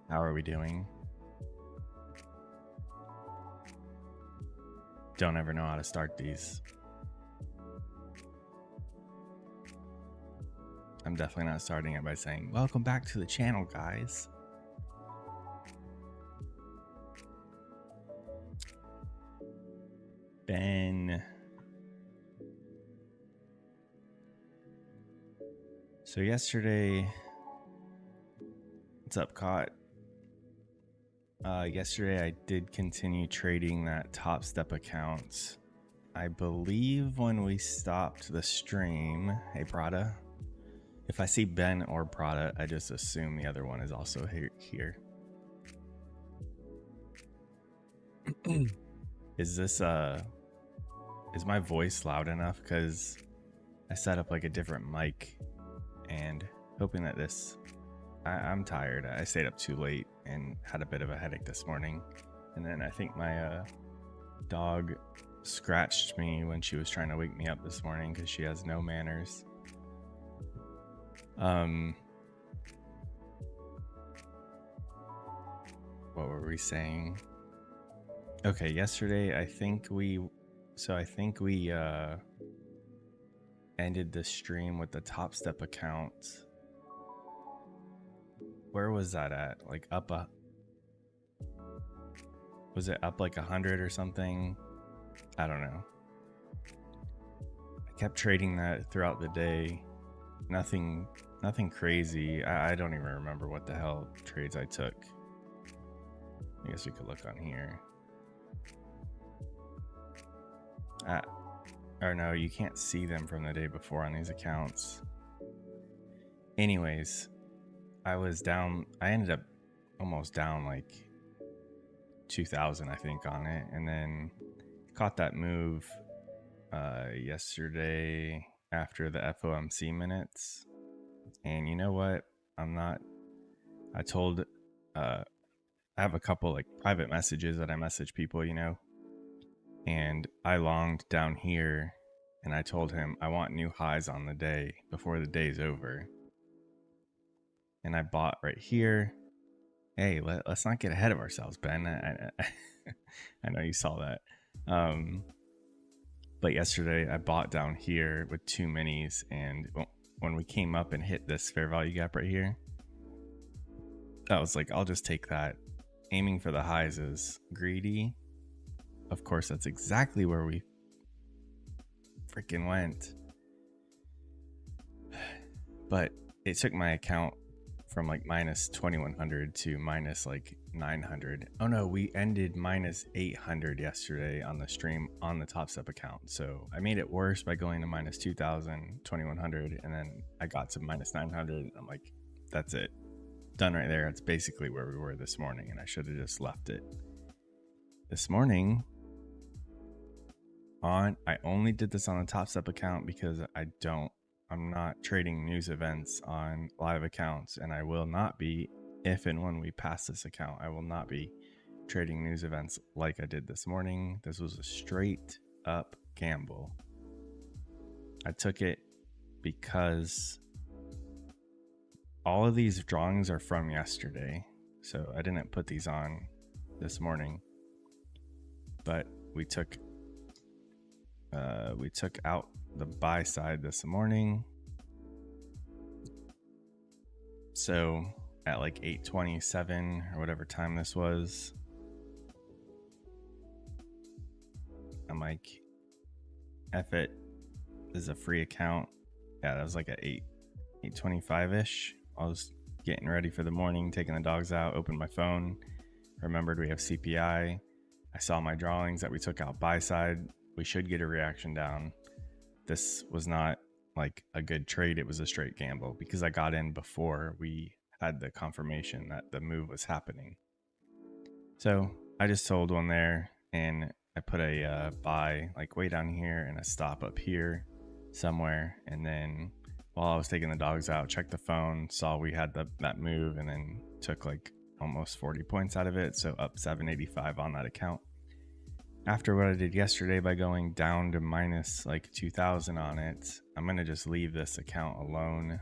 How are we doing? Don't ever know how to start these. I'm definitely not starting it by saying, welcome back to the channel, guys. Ben. So yesterday, what's up, Caught? Yesterday I did continue trading that TopStep account. I believe when we stopped the stream, hey Prada, if I see Ben or Prada, I just assume the other one is also here. Is my voice loud enough? Because I set up like a different mic and hoping that this, I'm tired. I stayed up too late and had a bit of a headache this morning. And then I think my dog scratched me when she was trying to wake me up this morning because she has no manners. What were we saying? Okay, yesterday I think we ended the stream with the TopStep account. Where was that at? Like was it up like 100 or something? I don't know. I kept trading that throughout the day. Nothing crazy. I don't even remember what the hell trades I took. I guess we could look on here. Or no, you can't see them from the day before on these accounts. Anyways, I ended up almost down like 2,000, I think, on it. And then caught that move yesterday after the FOMC minutes. And you know what? I told, I have a couple like private messages that I message people, you know, and I longed down here and I told him I want new highs on the day before the day's over. And I bought right here. Hey, let's not get ahead of ourselves, Ben. I know you saw that. But yesterday I bought down here with 2 minis, and when we came up and hit this fair value gap right here, I was like, I'll just take that. Aiming for the highs is greedy. Of course, that's exactly where we freaking went. But it took my account from like minus 2100 to minus like 900. Oh no, we ended minus 800 yesterday on the stream on the TopStep account. So I made it worse by going to minus 2000, 2100, and then I got to minus 900. I'm like, that's it. Done right there. It's basically where we were this morning, and I should have just left it. This morning, I only did this on the TopStep account because I'm not trading news events on live accounts, and I will not be, if and when we pass this account, I will not be trading news events like I did this morning. This was a straight up gamble. I took it because all of these drawings are from yesterday, so I didn't put these on this morning, but we took out the buy side this morning. So at like 8:27 or whatever time this was, I'm like, F it, this is a free account. Yeah, that was like at 8:25ish. I was getting ready for the morning, taking the dogs out, opened my phone, remembered we have CPI. I saw my drawings that we took out buy side. We should get a reaction down. This was not like a good trade. It was a straight gamble because I got in before we had the confirmation that the move was happening. So I just sold one there, and I put a buy like way down here and a stop up here somewhere. And then while I was taking the dogs out, checked the phone, saw we had that move, and then took like almost 40 points out of it. So up 785 on that account. After what I did yesterday by going down to minus like 2,000 on it, I'm going to just leave this account alone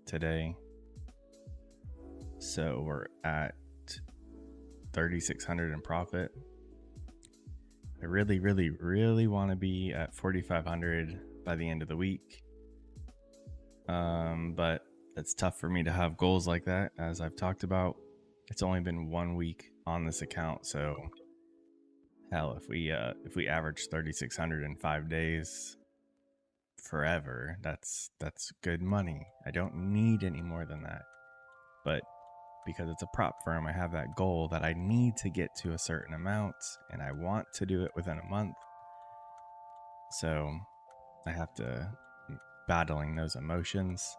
today. So we're at 3,600 in profit. I really, really, really want to be at 4,500 by the end of the week. But it's tough for me to have goals like that, as I've talked about. It's only been 1 week on this account, so hell, if we average 3,600 in 5 days forever, that's good money. I don't need any more than that. But because it's a prop firm, I have that goal that I need to get to a certain amount, and I want to do it within a month. So I have to battling those emotions.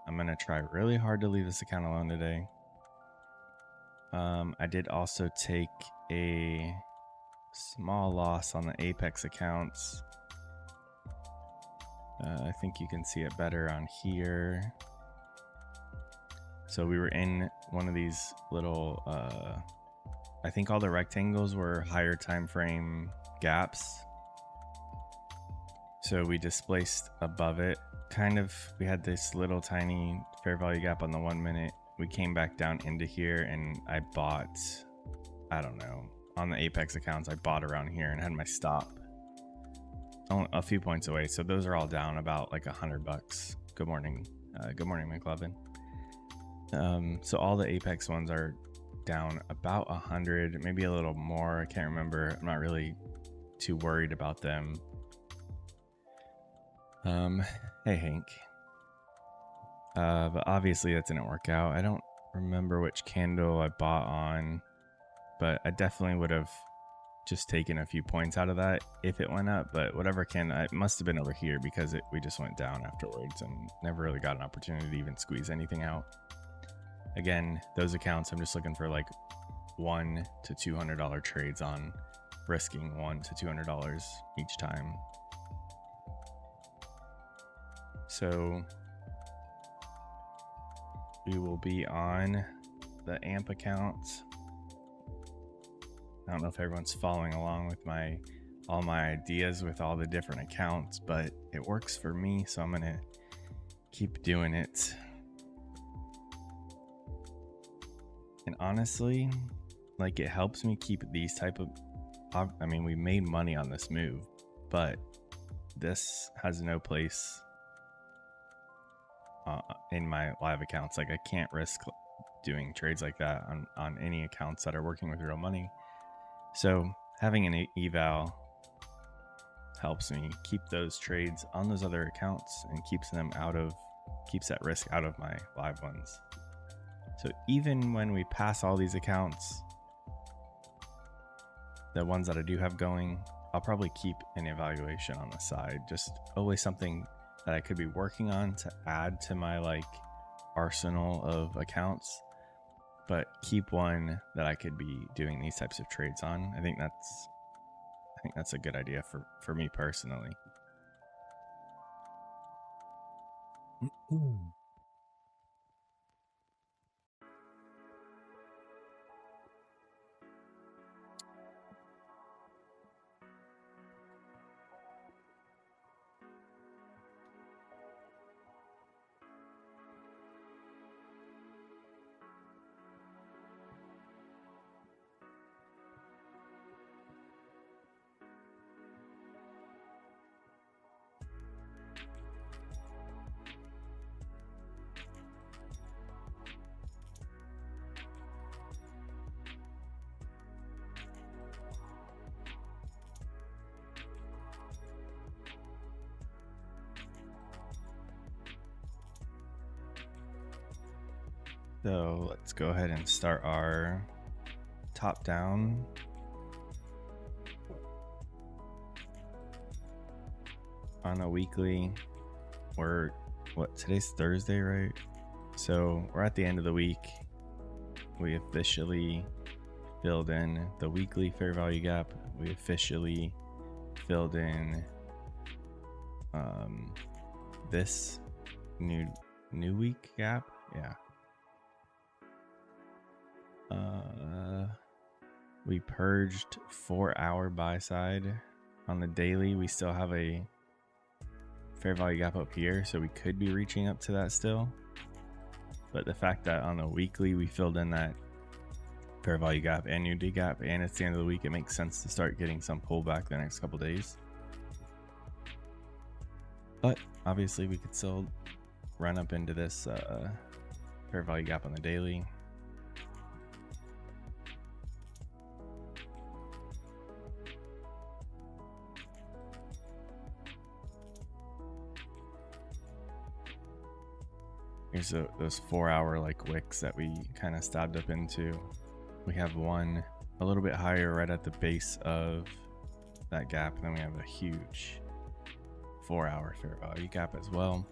I'm going to try really hard to leave this account alone today. I did also take a small loss on the Apex accounts. I think you can see it better on here. So we were in one of these little, I think all the rectangles were higher time frame gaps. So we displaced above it. Kind of, we had this little tiny fair value gap on the 1 minute. We came back down into here and I bought, I don't know, on the Apex accounts, I bought around here and had my stop a few points away. So those are all down about like $100. Good morning. Good morning, McLovin. So all the Apex ones are down about 100, maybe a little more. I can't remember. I'm not really too worried about them. Hey, Hank. But obviously that didn't work out. I don't remember which candle I bought on, but I definitely would have just taken a few points out of that if it went up. But whatever candle, it must have been over here because we just went down afterwards and never really got an opportunity to even squeeze anything out. Again, those accounts, I'm just looking for like $100 to $200 trades on, risking $100 to $200 each time. So we will be on the AMP account. I don't know if everyone's following along with all my ideas with all the different accounts, but it works for me, so I'm gonna keep doing it. And honestly, like, it helps me keep these type of, I mean, we made money on this move, but this has no place in my live accounts. Like, I can't risk doing trades like that on any accounts that are working with real money. So having an eval helps me keep those trades on those other accounts and keeps that risk out of my live ones. So even when we pass all these accounts, the ones that I do have going, I'll probably keep an evaluation on the side. Just always something that I could be working on to add to my like arsenal of accounts, but keep one that I could be doing these types of trades on. I think that's a good idea for me personally. So let's go ahead and start our top down. On a weekly, today's Thursday, right? So we're at the end of the week. We officially filled in the weekly fair value gap. We officially filled in this new week gap. Yeah. We purged 4-hour buy side on the daily. We still have a fair value gap up here, so we could be reaching up to that still. But the fact that on the weekly we filled in that fair value gap and unity gap, and it's the end of the week, it makes sense to start getting some pullback the next couple days. But obviously we could still run up into this fair value gap on the daily. Here's those 4-hour like wicks that we kind of stabbed up into. We have one a little bit higher right at the base of that gap, and then we have a huge 4-hour fair value gap as well.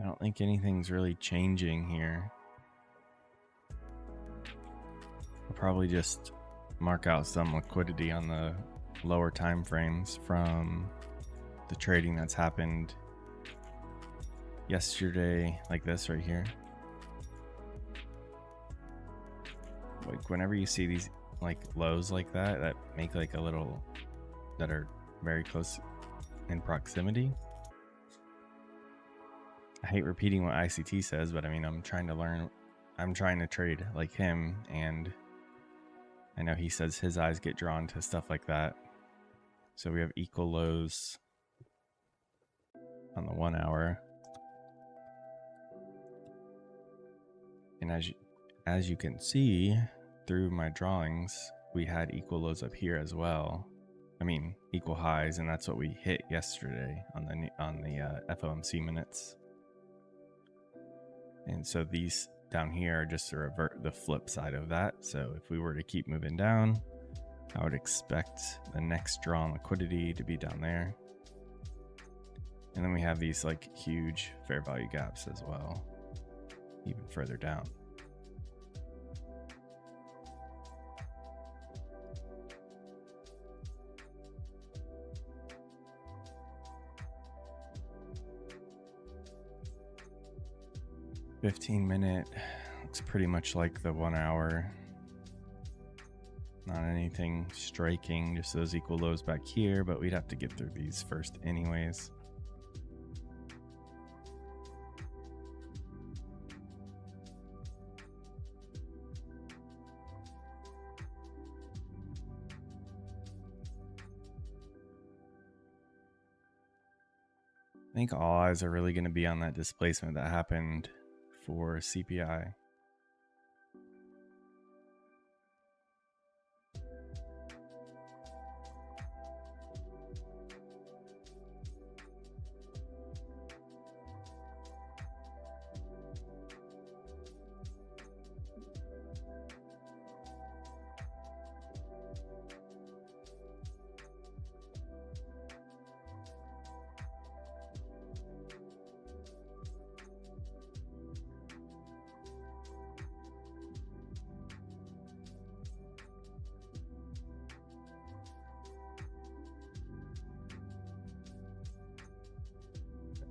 I don't think anything's really changing here. I'll probably just mark out some liquidity on the lower time frames from the trading that's happened yesterday, like this right here. Like whenever you see these like lows like that make like a little, that are very close in proximity. I hate repeating what ICT says, but I mean, I'm trying to learn, I'm trying to trade like him, and I know he says his eyes get drawn to stuff like that. So we have equal lows on the 1 hour. And as you can see through my drawings, we had equal lows up here as well. I mean, equal highs, and that's what we hit yesterday on the FOMC minutes. And so these down here are just to revert the flip side of that. So if we were to keep moving down, I would expect the next draw on liquidity to be down there. And then we have these like huge fair value gaps as well, even further down. $15-minute looks pretty much like the 1 hour. Not anything striking, just those equal lows back here, but we'd have to get through these first anyways. I think all eyes are really going to be on that displacement that happened for CPI.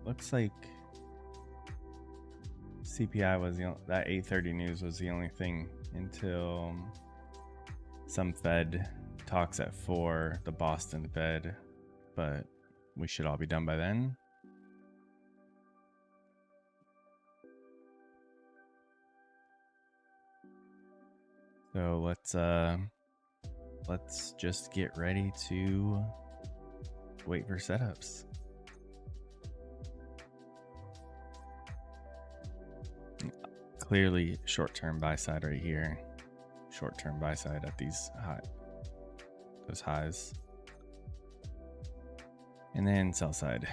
Looks like CPI was that 8:30 news was the only thing until some Fed talks at 4, the Boston Fed, but we should all be done by then. So let's just get ready to wait for setups. Clearly short-term buy side right here. Short-term buy side at those highs. And then sell side.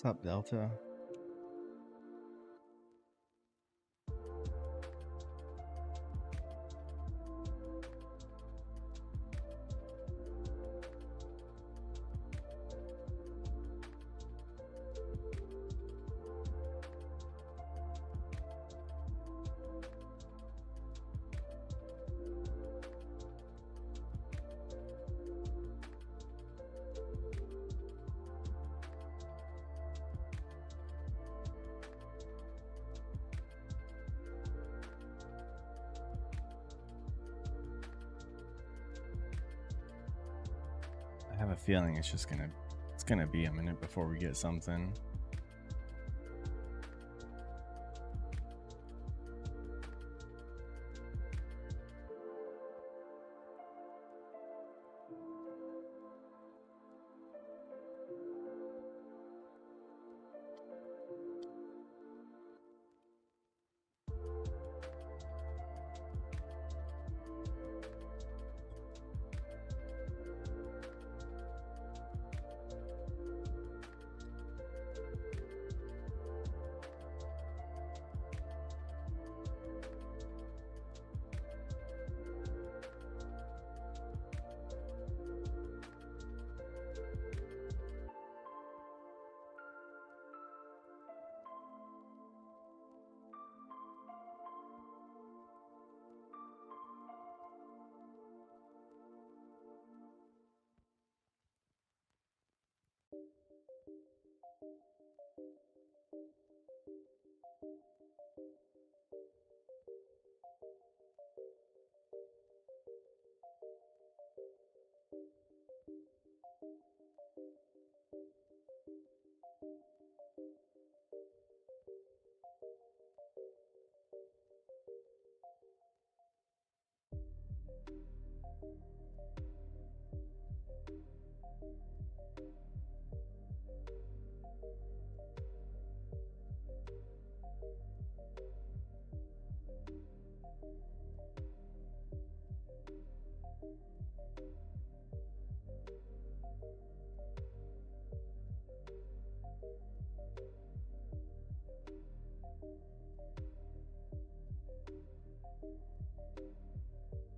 What's up, Delta? I have a feeling it's gonna be a minute before we get something.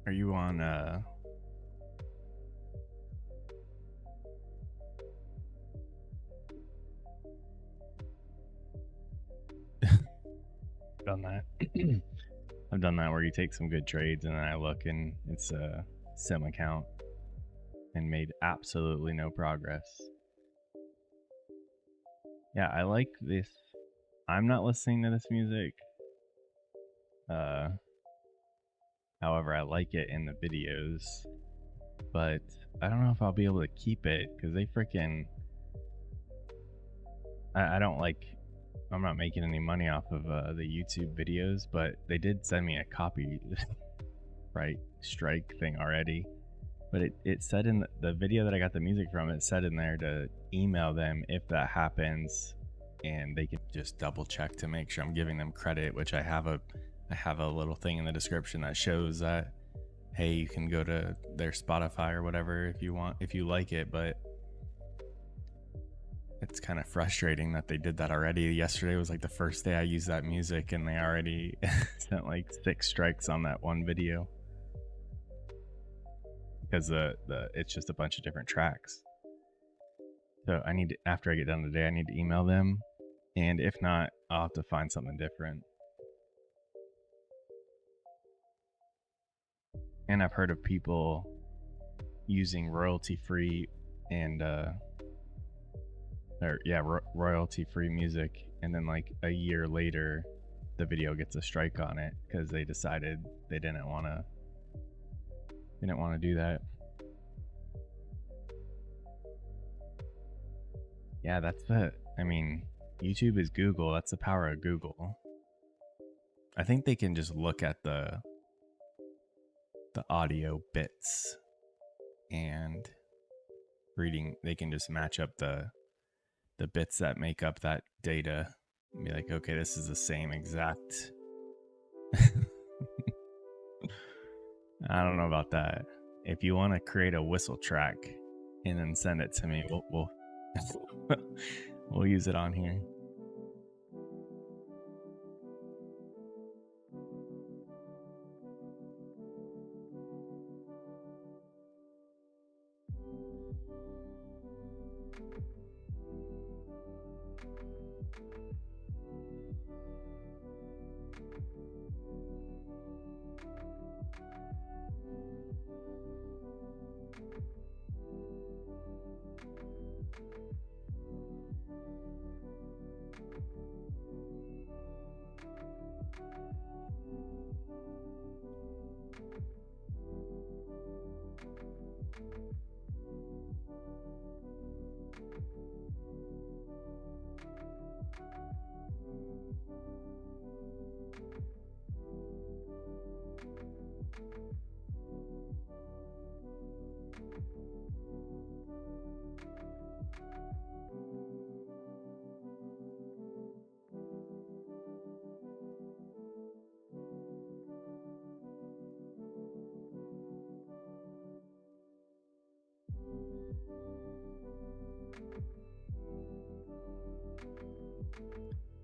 Are you on done that? I've done that where you take some good trades and then I look and it's a sim account and made absolutely no progress. Yeah, I like this. I'm not listening to this music. However, I like it in the videos, but I don't know if I'll be able to keep it because they freaking. I don't like. I'm not making any money off of the YouTube videos, but they did send me a copy, right, strike thing already. But it said in the video that I got the music from, it said in there to email them if that happens, and they can just double check to make sure I'm giving them credit, which I have a little thing in the description that shows that, hey, you can go to their Spotify or whatever if you want, if you like it. But it's kind of frustrating that they did that already. Yesterday was like the first day I used that music and they already sent like 6 strikes on that one video because it's just a bunch of different tracks. So I need to, after I get done today, I need to email them, and if not, I'll have to find something different. And I've heard of people using royalty-free and royalty-free music, and then like a year later, the video gets a strike on it because they decided they didn't want to do that. Yeah, I mean, YouTube is Google. That's the power of Google. I think they can just look at the audio bits and reading. They can just match up the bits that make up that data and be like, okay, this is the same exact. I don't know about that. If you want to create a whistle track and then send it to me, we'll We'll use it on here.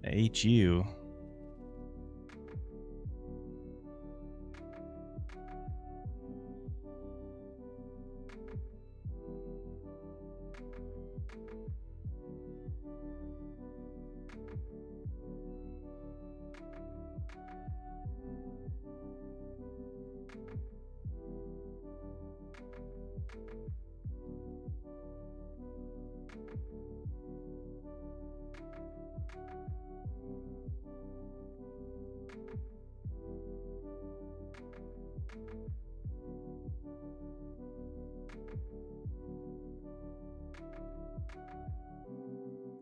The HU.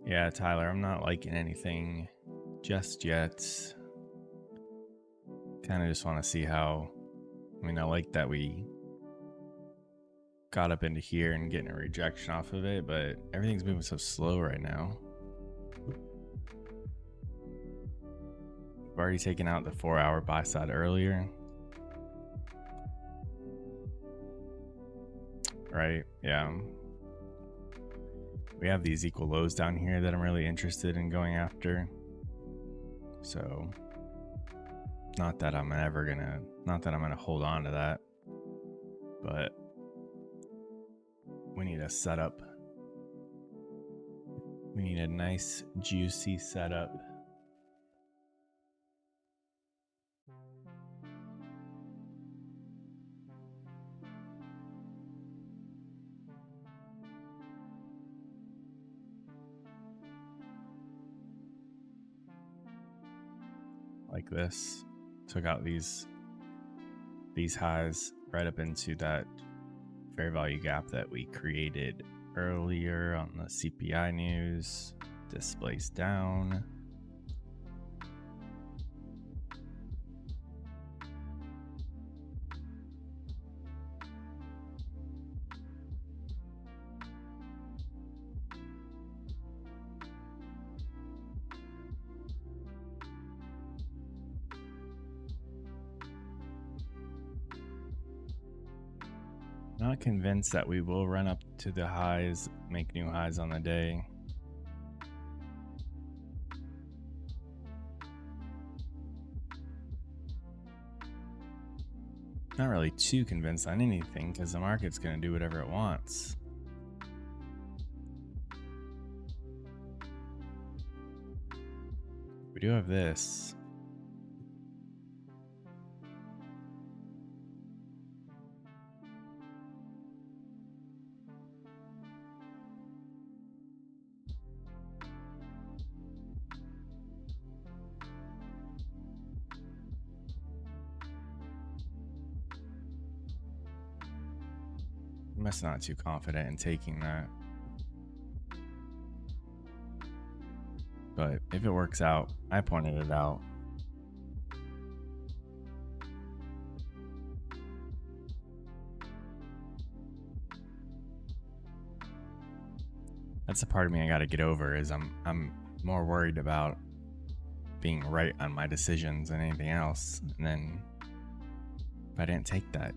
Yeah, Tyler, I'm not liking anything just yet. Kind of just want to see how. I mean, I like that we got up into here and getting a rejection off of it, but everything's moving so slow right now. We've already taken out the 4-hour buy side earlier. Right, yeah. We have these equal lows down here that I'm really interested in going after. So, not that I'm gonna hold on to that, but we need a setup. We need a nice, juicy setup. Like this. Took out these highs right up into that fair value gap that we created earlier on the CPI news. Displays down. Not convinced that we will run up to the highs, make new highs on the day. Not really too convinced on anything because the market's going to do whatever it wants. We do have this. I'm just not too confident in taking that. But if it works out, I pointed it out. That's the part of me I got to get over is I'm more worried about being right on my decisions than anything else. And then if I didn't take that,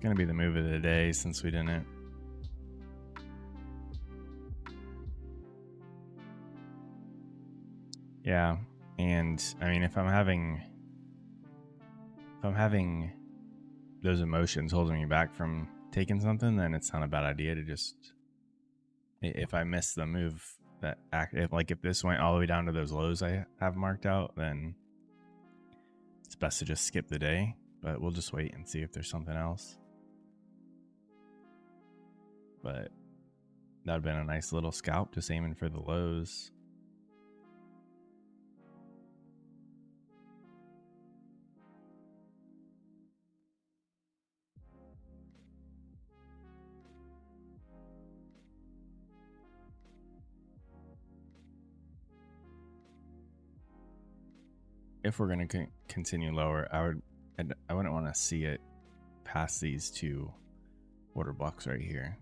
gonna be the move of the day since we didn't. Yeah, and I mean, if I'm having those emotions holding me back from taking something, then it's not a bad idea to just, if I miss the move that if this went all the way down to those lows I have marked out, then it's best to just skip the day. But we'll just wait and see if there's something else. But that would have been a nice little scalp, just aiming for the lows. If we're going to continue lower, I wouldn't want to see it past these two order blocks right here.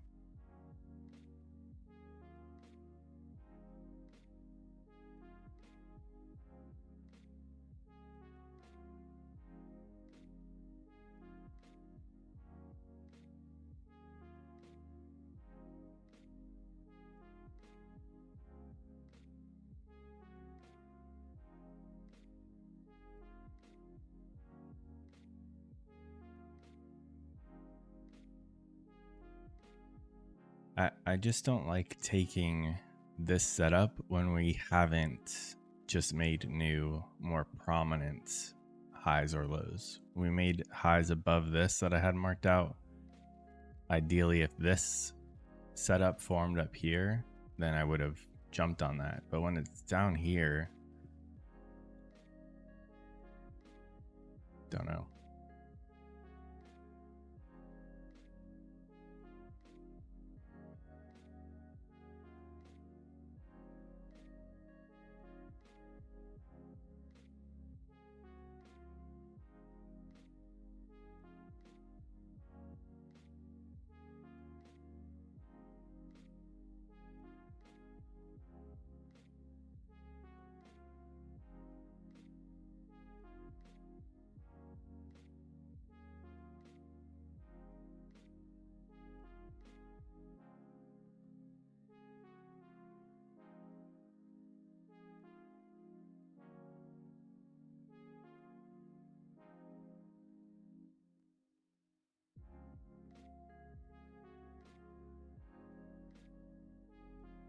I just don't like taking this setup when we haven't just made new, more prominent highs or lows. We made highs above this that I had marked out. Ideally, if this setup formed up here, then I would have jumped on that. But when it's down here, don't know.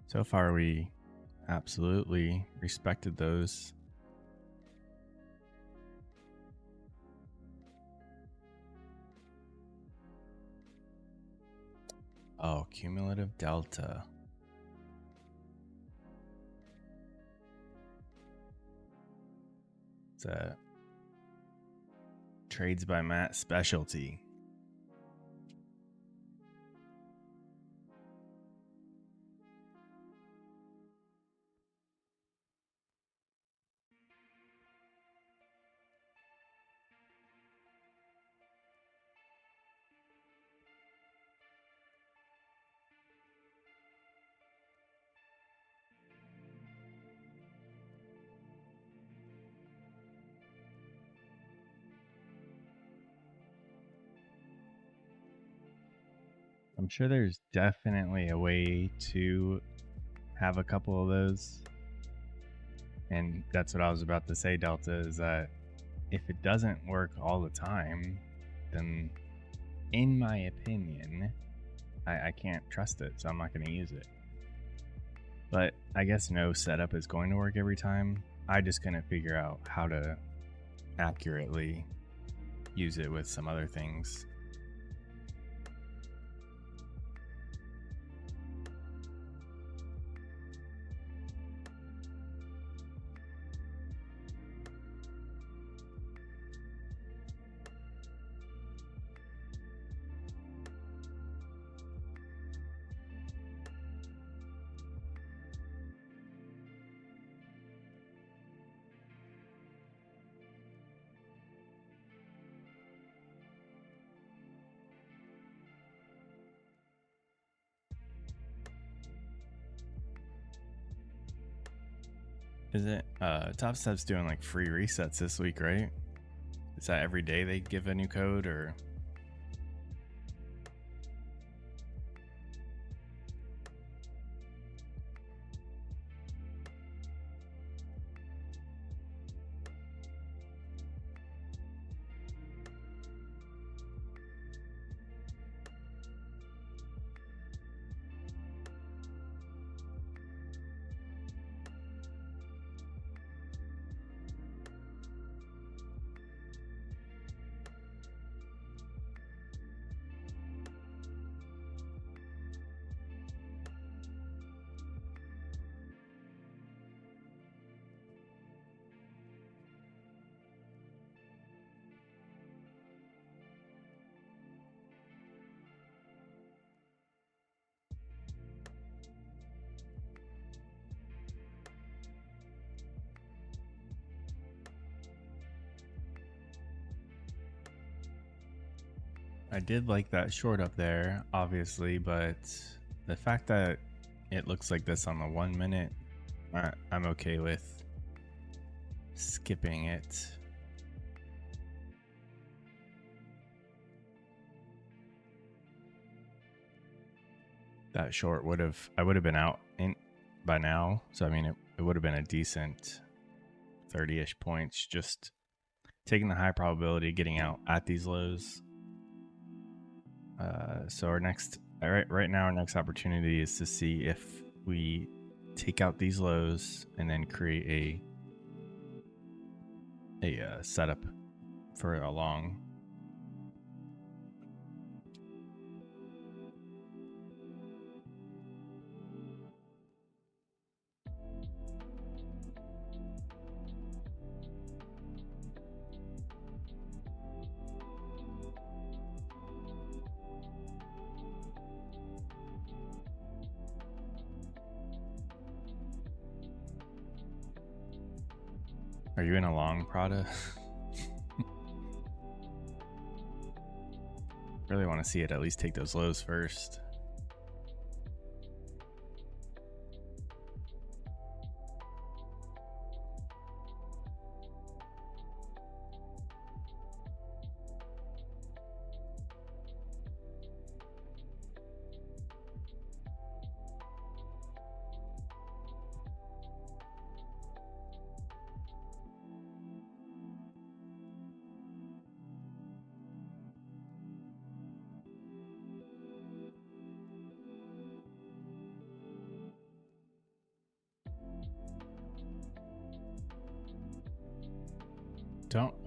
So far, we absolutely respected those. Oh, cumulative delta. It's a trades by Matt specialty. I'm sure there's definitely a way to have a couple of those. And that's what I was about to say, Delta, is that if it doesn't work all the time, then in my opinion, I can't trust it, so I'm not going to use it. But I guess no setup is going to work every time. I just couldn't figure out how to accurately use it with some other things. Is it TopStep's doing like free resets this week, right? Is that every day they give a new code, or I did like that short up there, obviously, but the fact that it looks like this on the 1 minute, I'm okay with skipping it. That short I would have been out in by now. So I mean, it would have been a decent 30-ish points, just taking the high probability of getting out at these lows. So our next, right now, our next opportunity is to see if we take out these lows and then create a setup for a long. Are you in a long, Prada? Really want to see it at least take those lows first.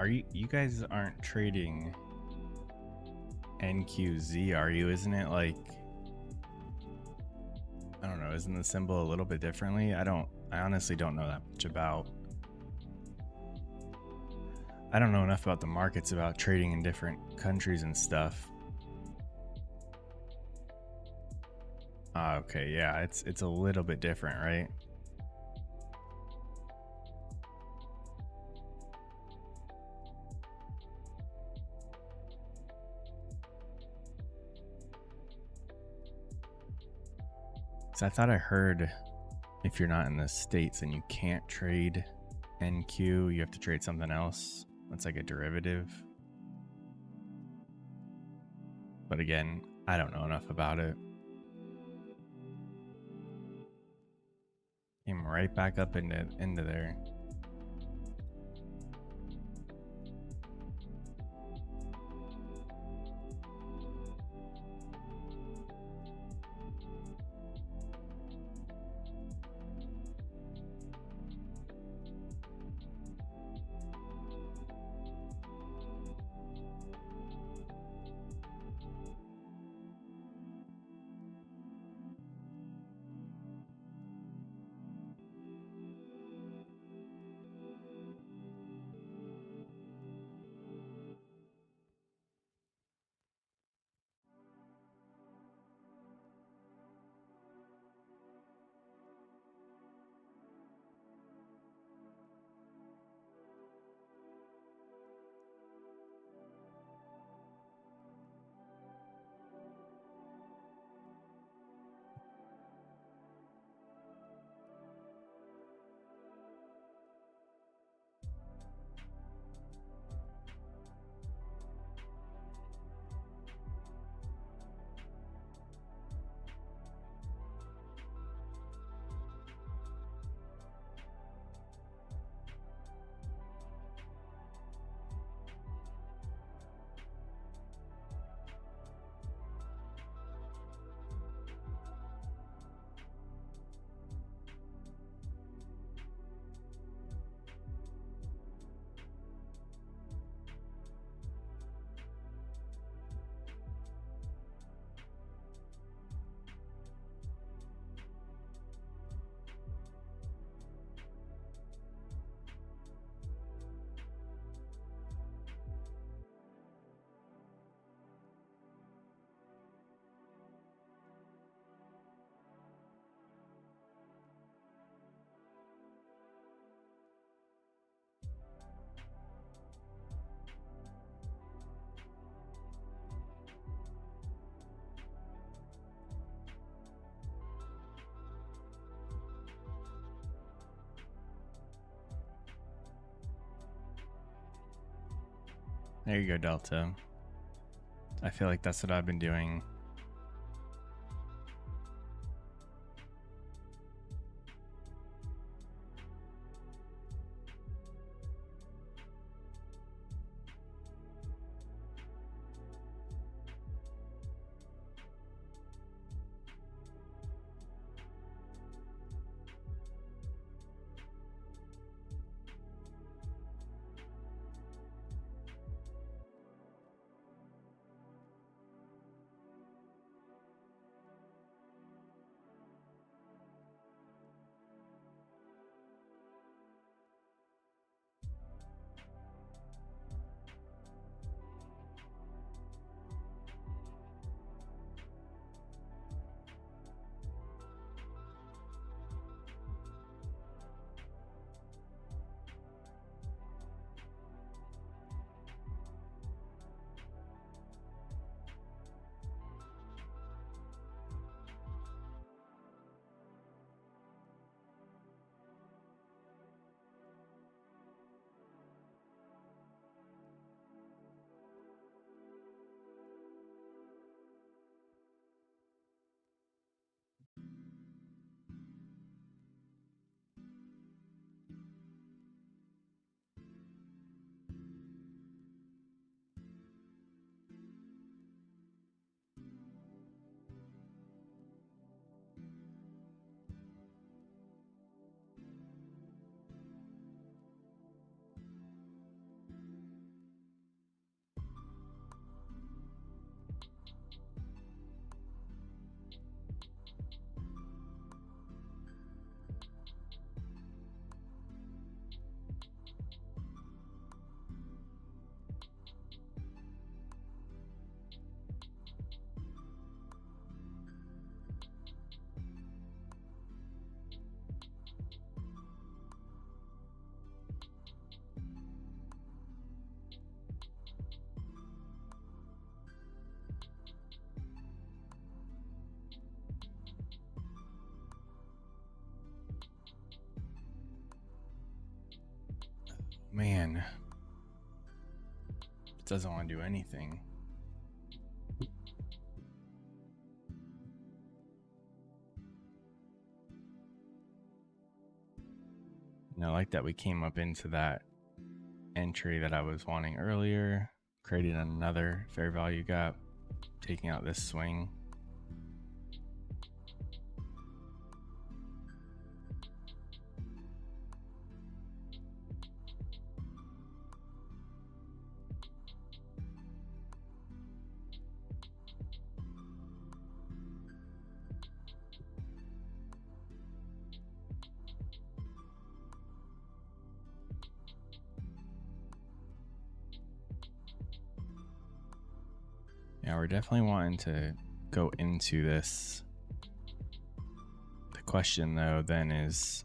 You guys aren't trading NQZ, are you? Isn't it like, I don't know, isn't the symbol a little bit differently? I honestly don't know that much about. I don't know enough about the markets, about trading in different countries and stuff. Okay, yeah, it's a little bit different, right? So I thought I heard if you're not in the States and you can't trade NQ, you have to trade something else. That's like a derivative. But again, I don't know enough about it. Came right back up into there. There you go, Delta. I feel like that's what I've been doing. Man, it doesn't want to do anything. And I like that we came up into that entry that I was wanting earlier, created another fair value gap, taking out this swing. Yeah, we're definitely wanting to go into this. The question though then is,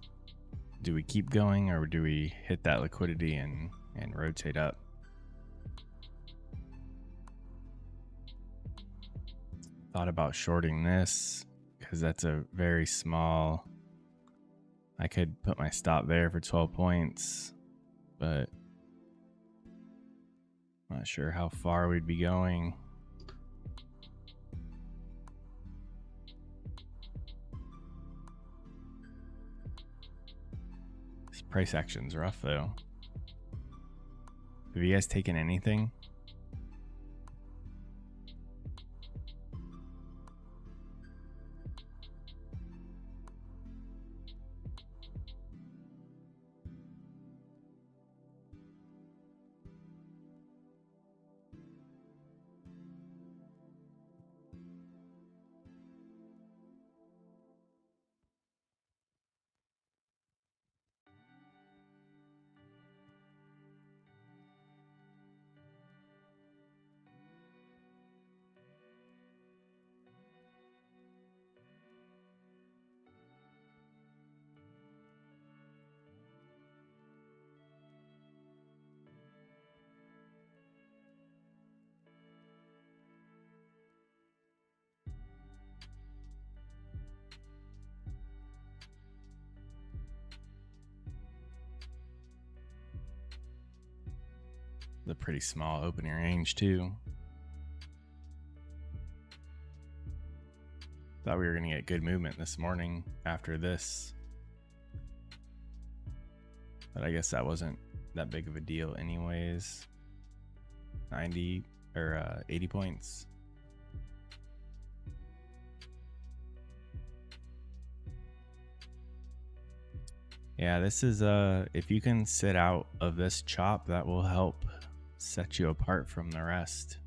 do we keep going or do we hit that liquidity and rotate up? Thought about shorting this because that's a very small. I could put my stop there for 12 points, but I'm not sure how far we'd be going. This price action's rough though. Have you guys taken anything? The pretty small opening range too. Thought we were gonna get good movement this morning after this, but I guess that wasn't that big of a deal anyways. 90 or 80 points. Yeah, this is if you can sit out of this chop, that will help set you apart from the rest.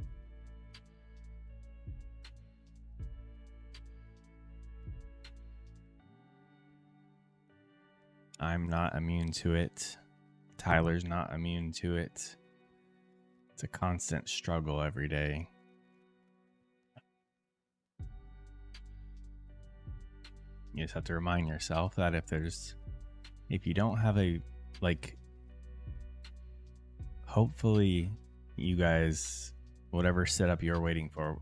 I'm not immune to it. Tyler's not immune to it. It's a constant struggle every day. You just have to remind yourself that if you don't have a, like, hopefully you guys, whatever setup you're waiting for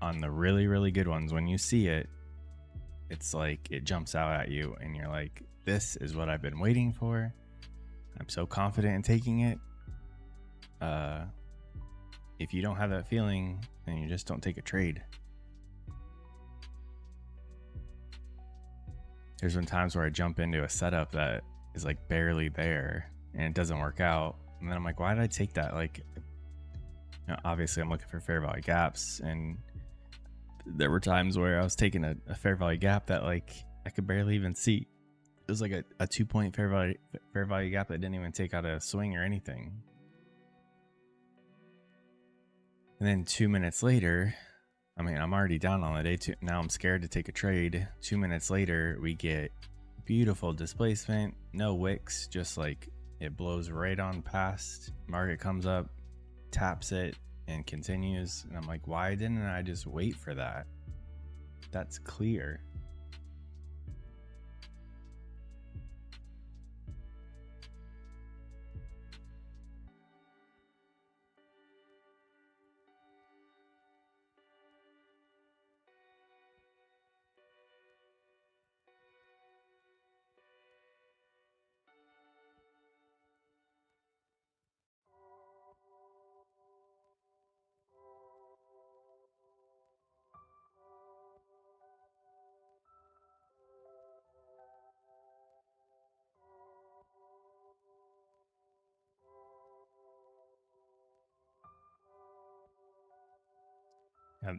on the really, really good ones, when you see it, it's like it jumps out at you and you're like, this is what I've been waiting for. I'm so confident in taking it. If you don't have that feeling, then you just don't take a trade. There's been times where I jump into a setup that is like barely there and it doesn't work out. And then I'm like, why did I take that? Like, obviously I'm looking for fair value gaps, and there were times where I was taking a fair value gap that like I could barely even see. It was like a 2-point fair value gap that didn't even take out a swing or anything. And then 2 minutes later, I mean, I'm already down on the day. Now I'm scared to take a trade. 2 minutes later, we get beautiful displacement, no wicks, just like it blows right on past. Market comes up, taps it, and continues. And I'm like, why didn't I just wait for that? That's clear.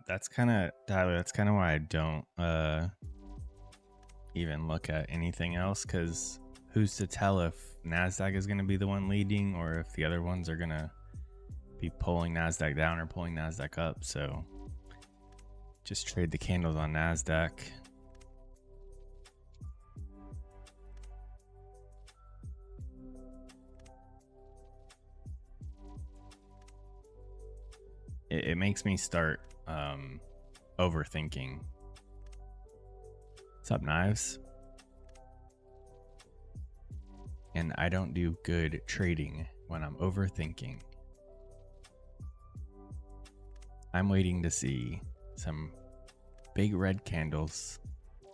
That's kind of, Tyler, that's kind of why I don't even look at anything else, because who's to tell if Nasdaq is going to be the one leading or if the other ones are going to be pulling Nasdaq down or pulling Nasdaq up. So just trade the candles on Nasdaq. It makes me start overthinking. What's up, Knives? And I don't do good trading when I'm overthinking. I'm waiting to see some big red candles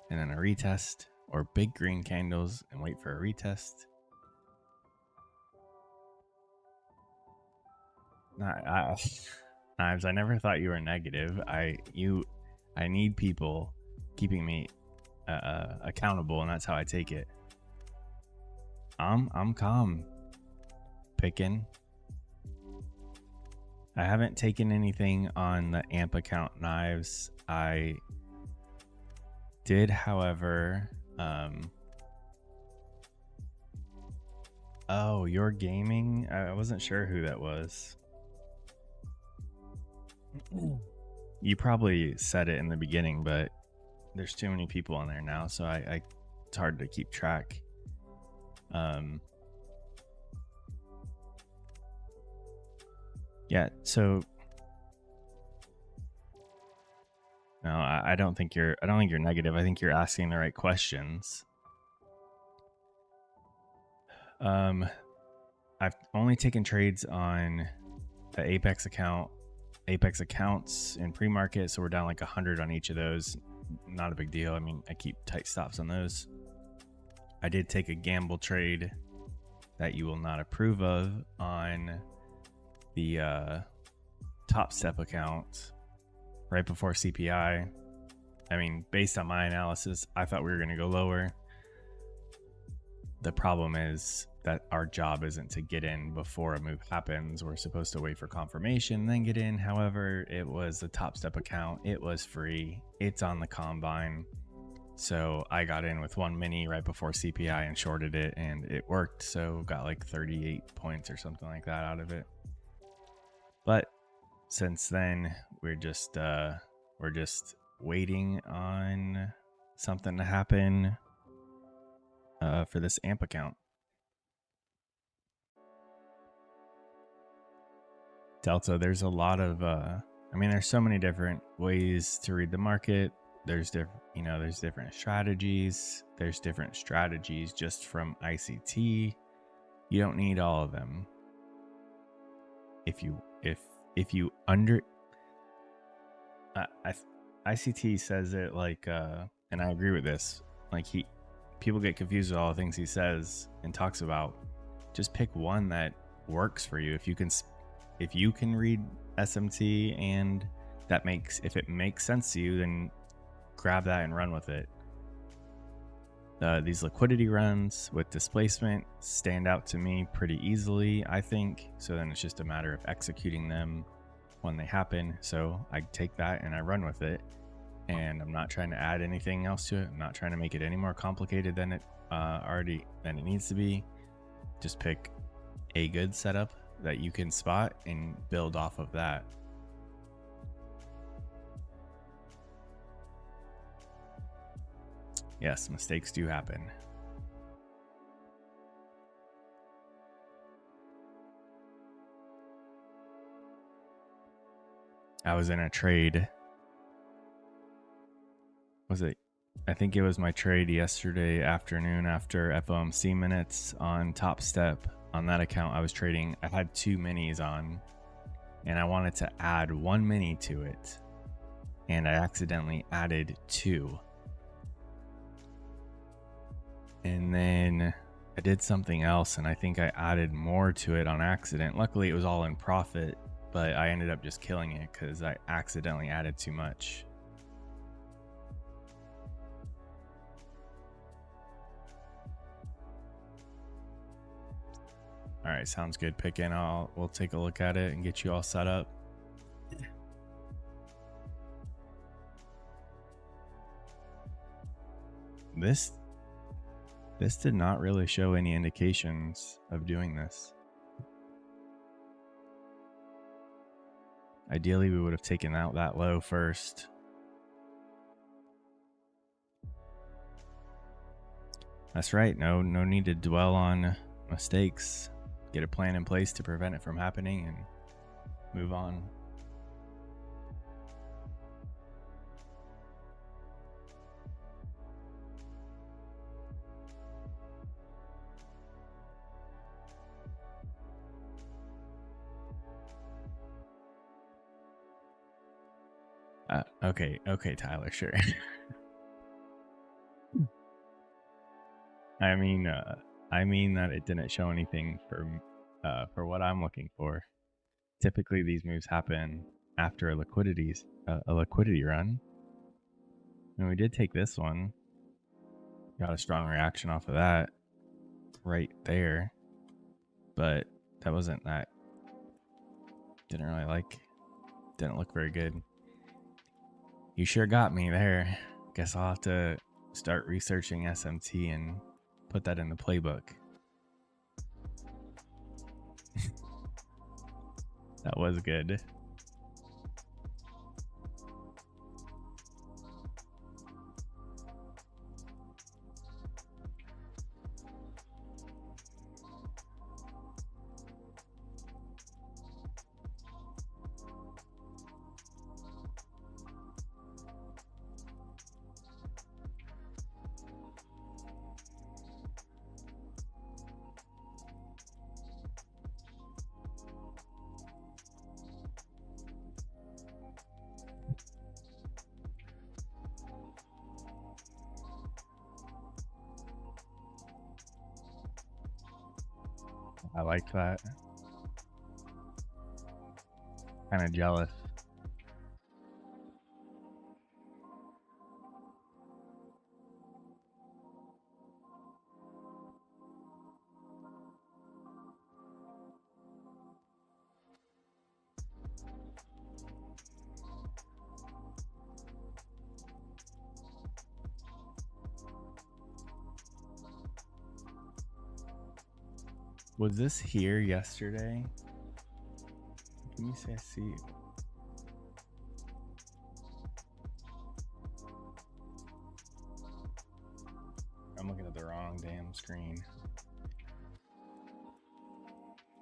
and then a retest, or big green candles and wait for a retest. Knives, I never thought you were negative. I need people keeping me accountable, and that's how I take it. I'm calm. Picking. I haven't taken anything on the AMP account, Knives. I did, however. Oh, you're gaming? I wasn't sure who that was. You probably said it in the beginning, but there's too many people on there now, so it's hard to keep track. Yeah, so no, I don't think you're negative. I think you're asking the right questions. I've only taken trades on the Apex account, Apex accounts in pre-market, so we're down like 100 on each of those. Not a big deal. I mean, I keep tight stops on those. I did take a gamble trade that you will not approve of on the TopStep account right before CPI. I mean, based on my analysis, I thought we were going to go lower. The problem is that our job isn't to get in before a move happens. We're supposed to wait for confirmation, then get in. However, it was a TopStep account. It was free. It's on the Combine. So I got in with one mini right before CPI and shorted it, and it worked. So got like 38 points or something like that out of it. But since then, we're just waiting on something to happen for this AMP account. Delta, there's a lot of I mean, there's so many different ways to read the market. There's different strategies. There's different strategies just from ICT. You don't need all of them. If you under ICT says it like and I agree with this. Like people get confused with all the things he says and talks about. Just pick one that works for you. If you can read SMT and if it makes sense to you, then grab that and run with it. These liquidity runs with displacement stand out to me pretty easily, I think. So then it's just a matter of executing them when they happen. So I take that and I run with it. And I'm not trying to add anything else to it. I'm not trying to make it any more complicated than it needs to be. Just pick a good setup that you can spot and build off of that. Yes, mistakes do happen. I was in a trade. I think it was my trade yesterday afternoon after FOMC minutes on TopStep. On that account, I was trading. I had 2 minis on, and I wanted to add 1 mini to it, and I accidentally added 2. And then I did something else, and I think I added more to it on accident. Luckily, it was all in profit, but I ended up just killing it because I accidentally added too much. All right, sounds good. Pick in. We'll take a look at it and get you all set up. This did not really show any indications of doing this. Ideally, we would have taken out that low first. That's right. No need to dwell on mistakes. Get a plan in place to prevent it from happening and move on. Okay, Tyler, sure. I mean that it didn't show anything for what I'm looking for. Typically, these moves happen after a liquidity run. And we did take this one. Got a strong reaction off of that right there, but that wasn't that. Didn't look very good. You sure got me there. Guess I'll have to start researching SMT and put that in the playbook. That was good. I like that. Kind of jealous. Was this here yesterday? Can you say I see? I'm looking at the wrong damn screen.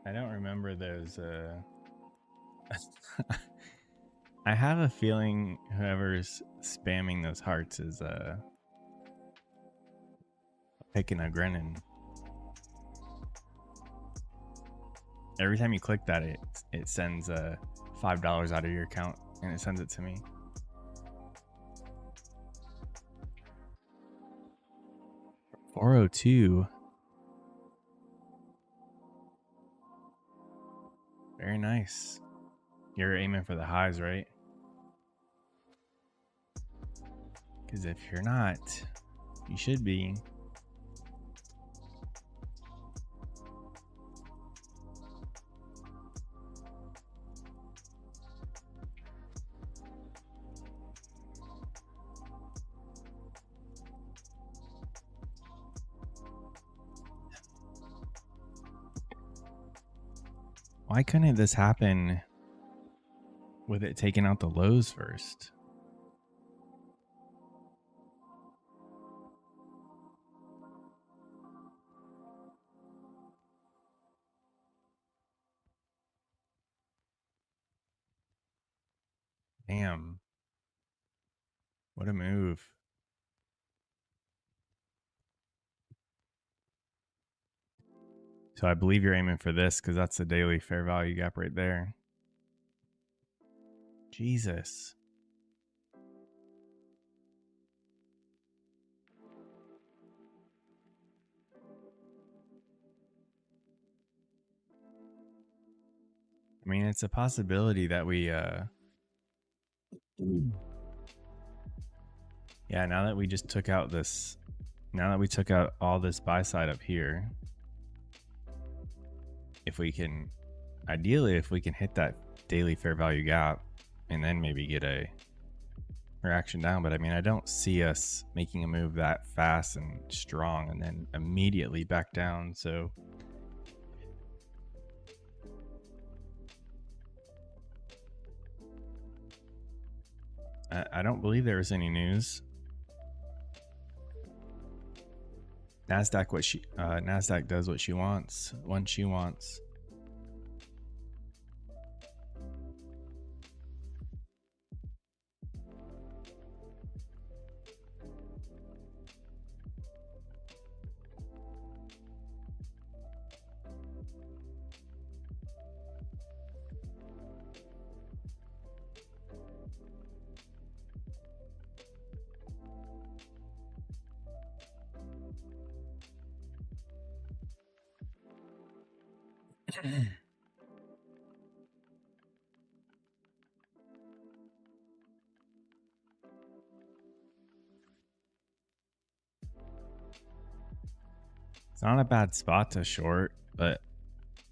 I don't remember those. I have a feeling whoever's spamming those hearts is picking a grinning. Every time you click that, it sends $5 out of your account, and it sends it to me. $402. Very nice. You're aiming for the highs, right? Because if you're not, you should be. Why couldn't this happen with it taking out the lows first? Damn. What a move. So I believe you're aiming for this because that's the daily fair value gap right there. Jesus. I mean, it's a possibility that we yeah, now that we just took out this, now that we took out all this buy side up here, if we can, ideally, if we can hit that daily fair value gap and then maybe get a reaction down. But I mean, I don't see us making a move that fast and strong and then immediately back down. So I don't believe there was any news. Nasdaq does what she wants when she wants. It's not a bad spot to short, but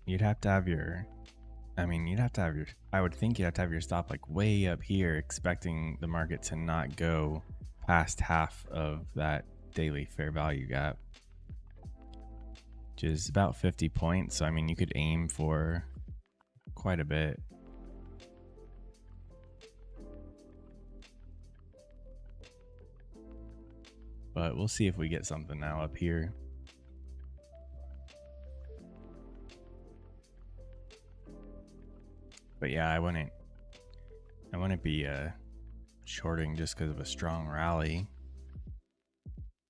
you'd have to have your, I mean, you'd have to have your, I would think you'd have to have your stop like way up here, expecting the market to not go past half of that daily fair value gap, which is about 50 points. So, I mean, you could aim for quite a bit. But we'll see if we get something now up here. But yeah, I wouldn't be shorting just because of a strong rally.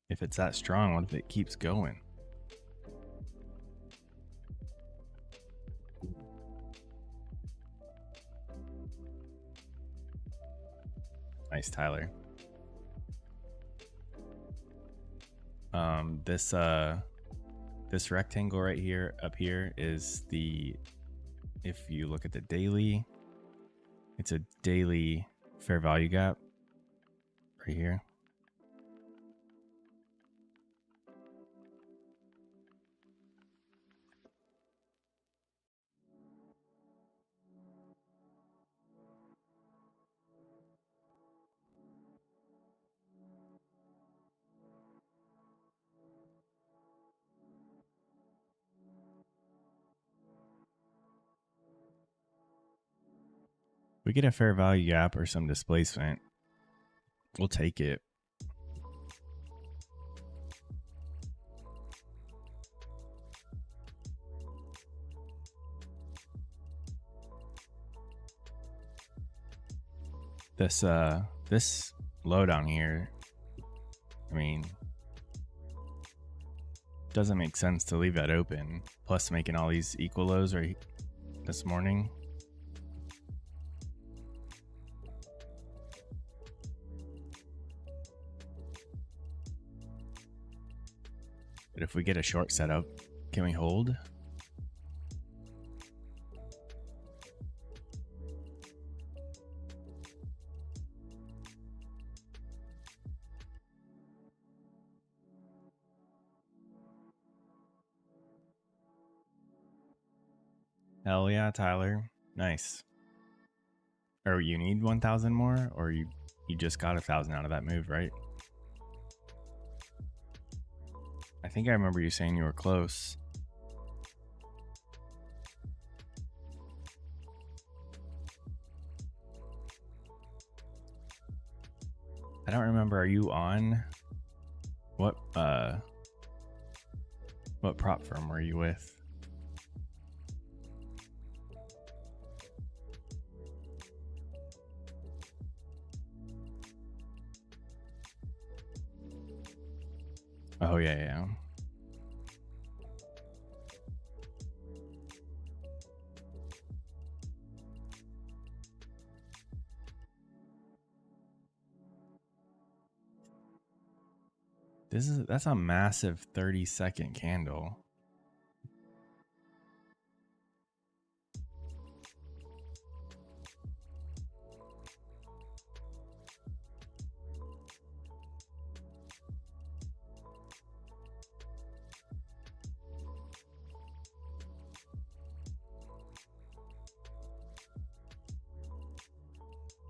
If it's that strong, what if it keeps going? Nice, Tyler. This rectangle right here, up here, is the, if you look at the daily, It's a daily fair value gap right here. We get a fair value gap or some displacement, we'll take it. This low down here, I mean, doesn't make sense to leave that open. Plus making all these equal lows right this morning. But if we get a short setup, can we hold? Hell yeah, Tyler. Nice. Or you need 1,000 more, or you just got 1,000 out of that move, right? I think I remember you saying you were close. I don't remember. Are you on what prop firm were you with? Oh yeah. That's a massive 30-second candle.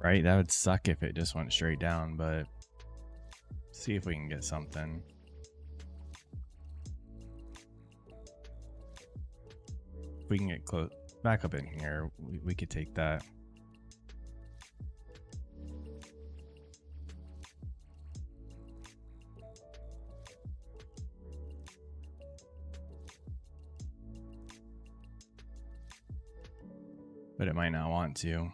Right? That would suck if it just went straight down, but see if we can get something. If we can get close back up in here, we could take that. But it might not want to.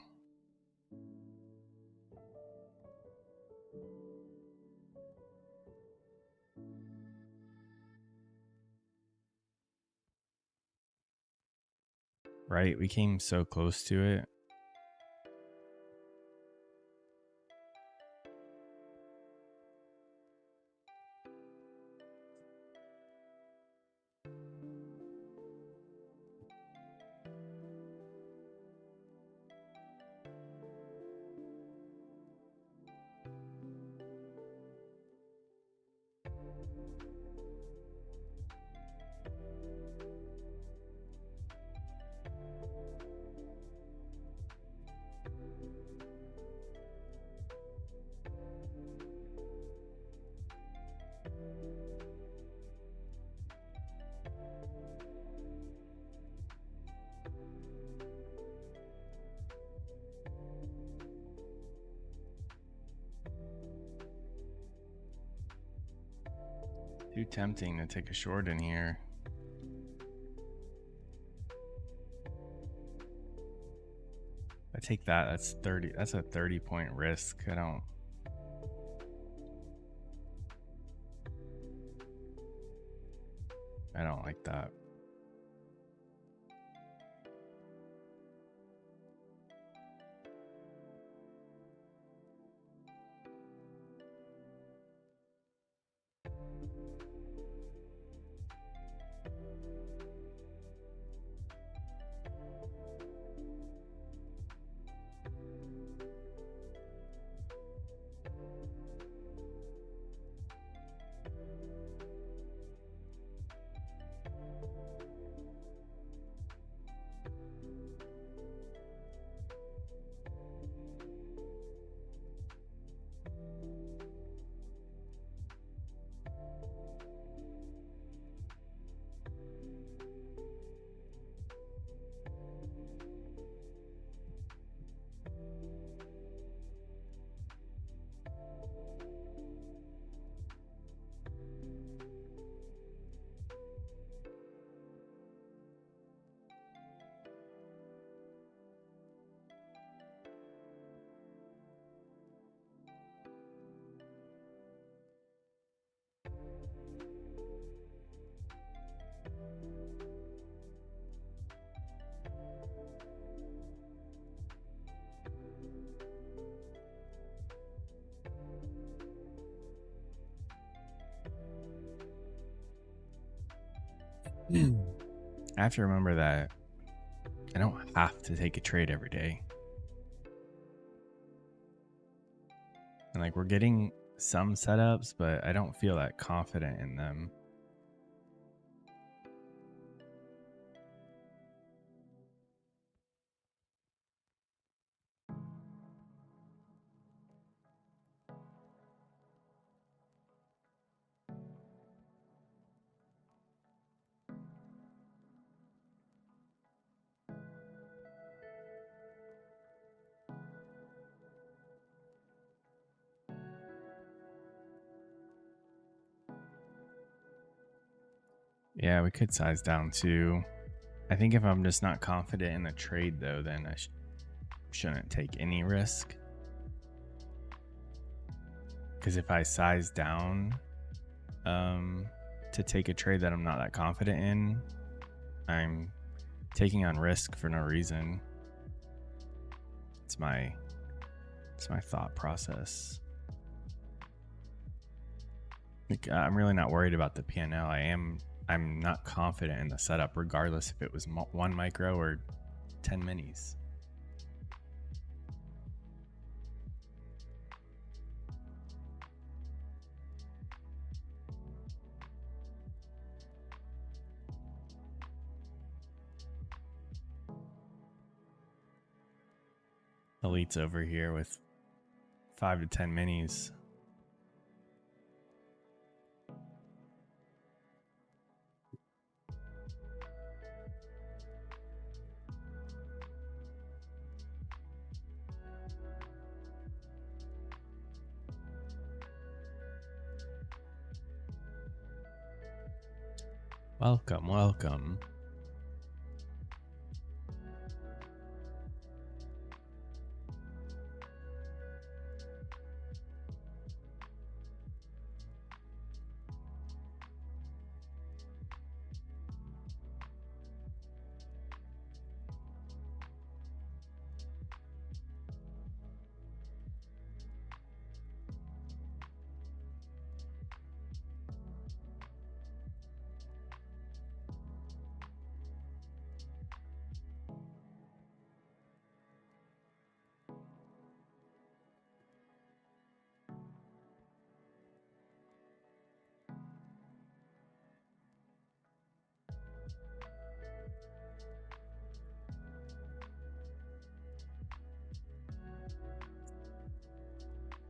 Right? We came so close to it. Too tempting to take a short in here. I take that. That's 30. That's a 30-point risk. I don't like that. I have to remember that I don't have to take a trade every day. And like we're getting some setups, but I don't feel that confident in them. Yeah, we could size down too. I think if I'm just not confident in the trade, though, then I shouldn't take any risk. Because if I size down to take a trade that I'm not that confident in, I'm taking on risk for no reason. It's my thought process. Like, I'm really not worried about the P&L. I'm not confident in the setup, regardless if it was 1 micro or 10 minis. Elite's over here with 5 to 10 minis. Welcome, welcome.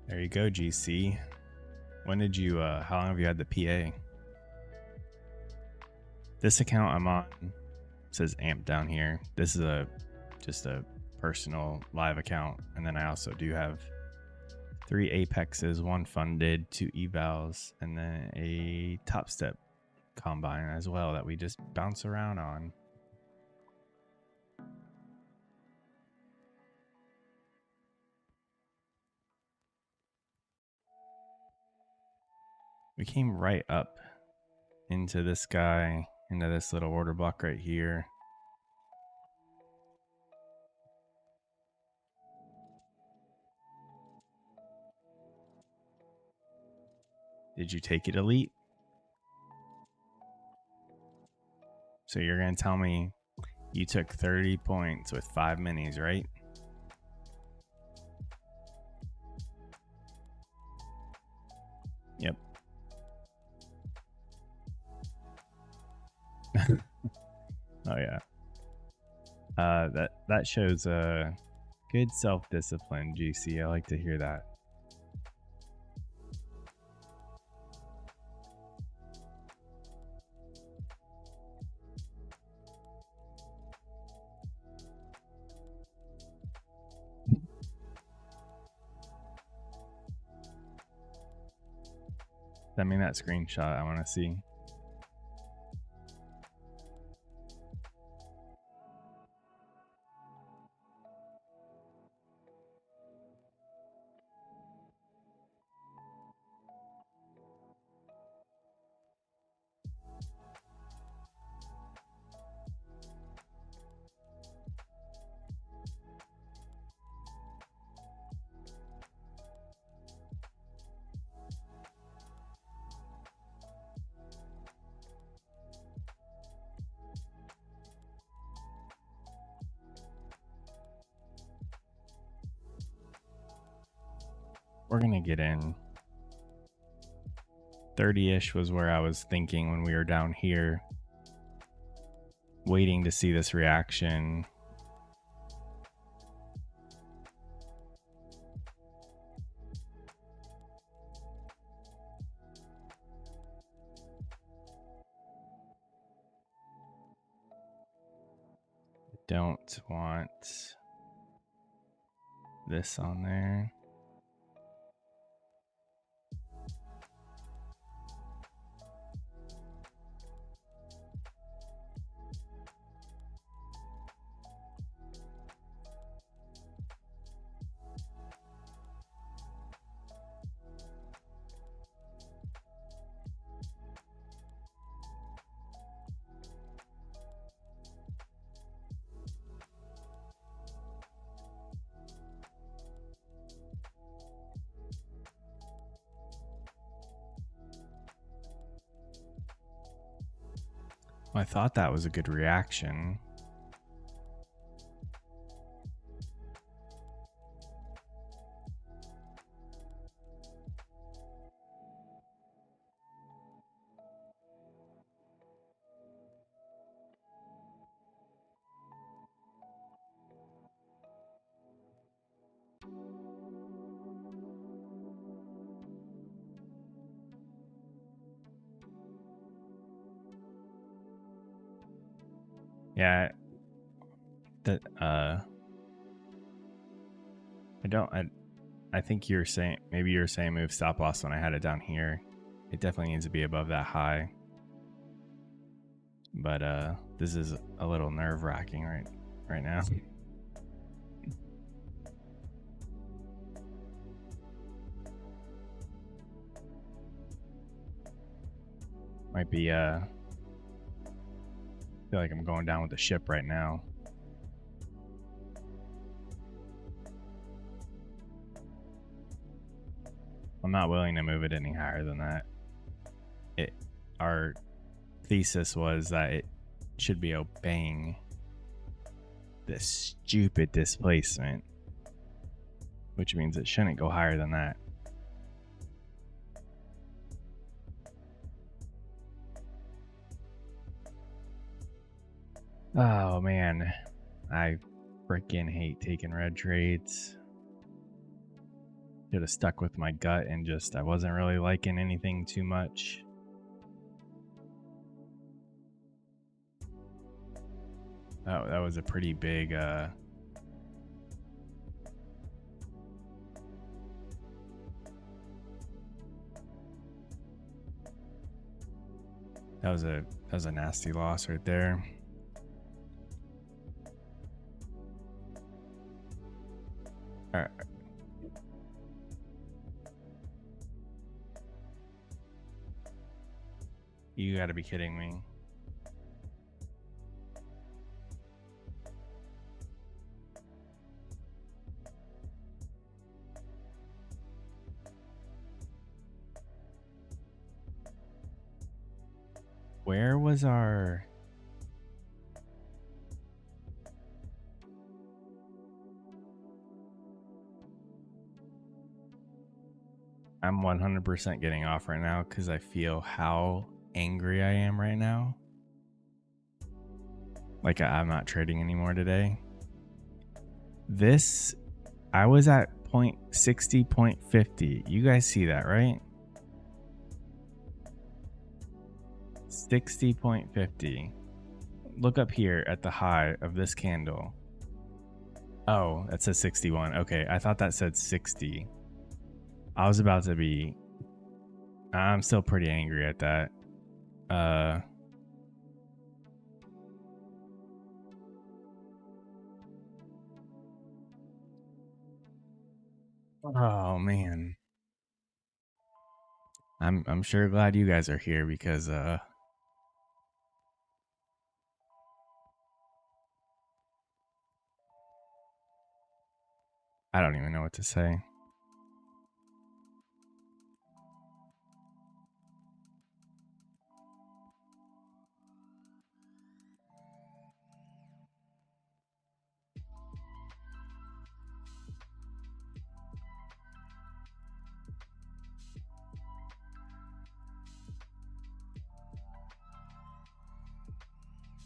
There you go, GC. When did you, how long have you had the PA? This account I'm on says AMP down here. This is just a personal live account. And then I also do have 3 Apexes, 1 funded, 2 evals, and then a TopStep combine as well that we just bounce around on. We came right up into this guy, into this little order block right here. Did you take it, Elite? So you're going to tell me you took 30 points with 5 minis, right? Yep. Oh yeah. That shows good self-discipline, GC. I like to hear that. Send me that screenshot. I want to see. we're gonna get in. 30-ish was where I was thinking when we were down here, waiting to see this reaction. Don't want this on there. I thought that was a good reaction. Yeah, that I think you're saying, maybe you're saying move stop loss when I had it down here. It definitely needs to be above that high. But this is a little nerve-wracking right now. Might be I feel like I'm going down with the ship right now. I'm not willing to move it any higher than that. Our thesis was that it should be obeying this stupid displacement, which means it shouldn't go higher than that. Oh man, I freaking hate taking red trades. Should have stuck with my gut and I wasn't really liking anything too much. Oh, that was a pretty big that was a nasty loss right there. All right. You got to be kidding me. Where was our... I'm 100% getting off right now because I feel how angry I am right now. Like I'm not trading anymore today. This, I was at 0.60.50. You guys see that, right? 60.50. Look up here at the high of this candle. Oh, that says 61. Okay, I thought that said 60. I was about to be... I'm still pretty angry at that. Oh man. I'm sure glad you guys are here because I don't even know what to say.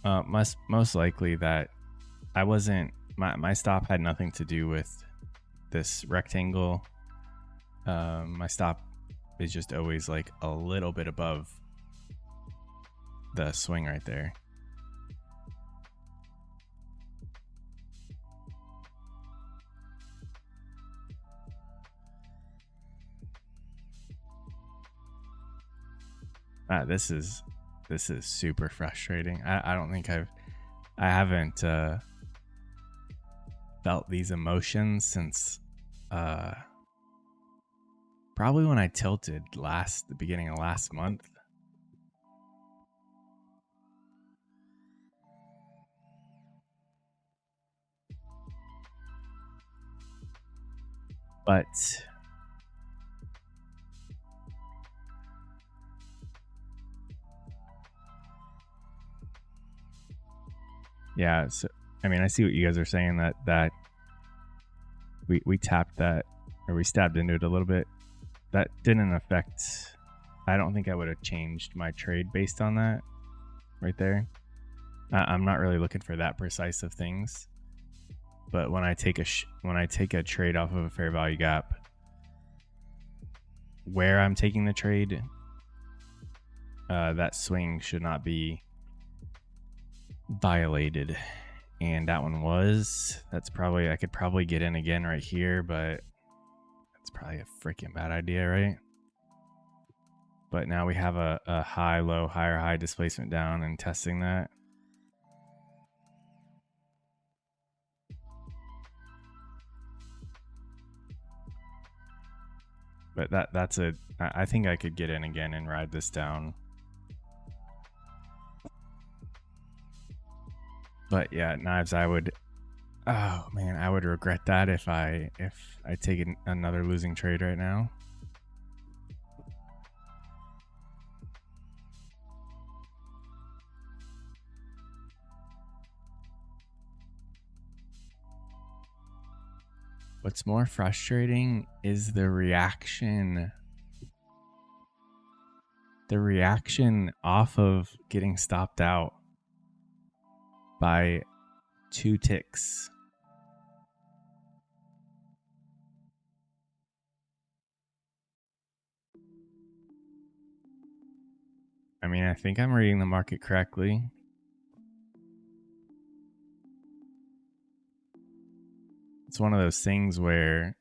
Most likely that I wasn't, my stop had nothing to do with this rectangle. My stop is just always like a little bit above the swing right there. This is super frustrating. I don't think I haven't felt these emotions since probably when I tilted the beginning of last month. But yeah, so I mean, I see what you guys are saying, that we tapped that, or we stabbed into it a little bit. That didn't affect. I don't think I would have changed my trade based on that right there. I'm not really looking for that precise of things, but when I take a trade off of a fair value gap, where I'm taking the trade, that swing should not be violated. And that one was. That's probably, I could probably get in again right here, but that's probably a freaking bad idea, right? But now we have a high, low, higher, high displacement down and testing that. But that's a, I think I could get in again and ride this down. But yeah, knives, I would, oh man, I would regret that if I take another losing trade right now. What's more frustrating is the reaction. The reaction off of getting stopped out by 2 ticks. I mean, I think I'm reading the market correctly. It's one of those things where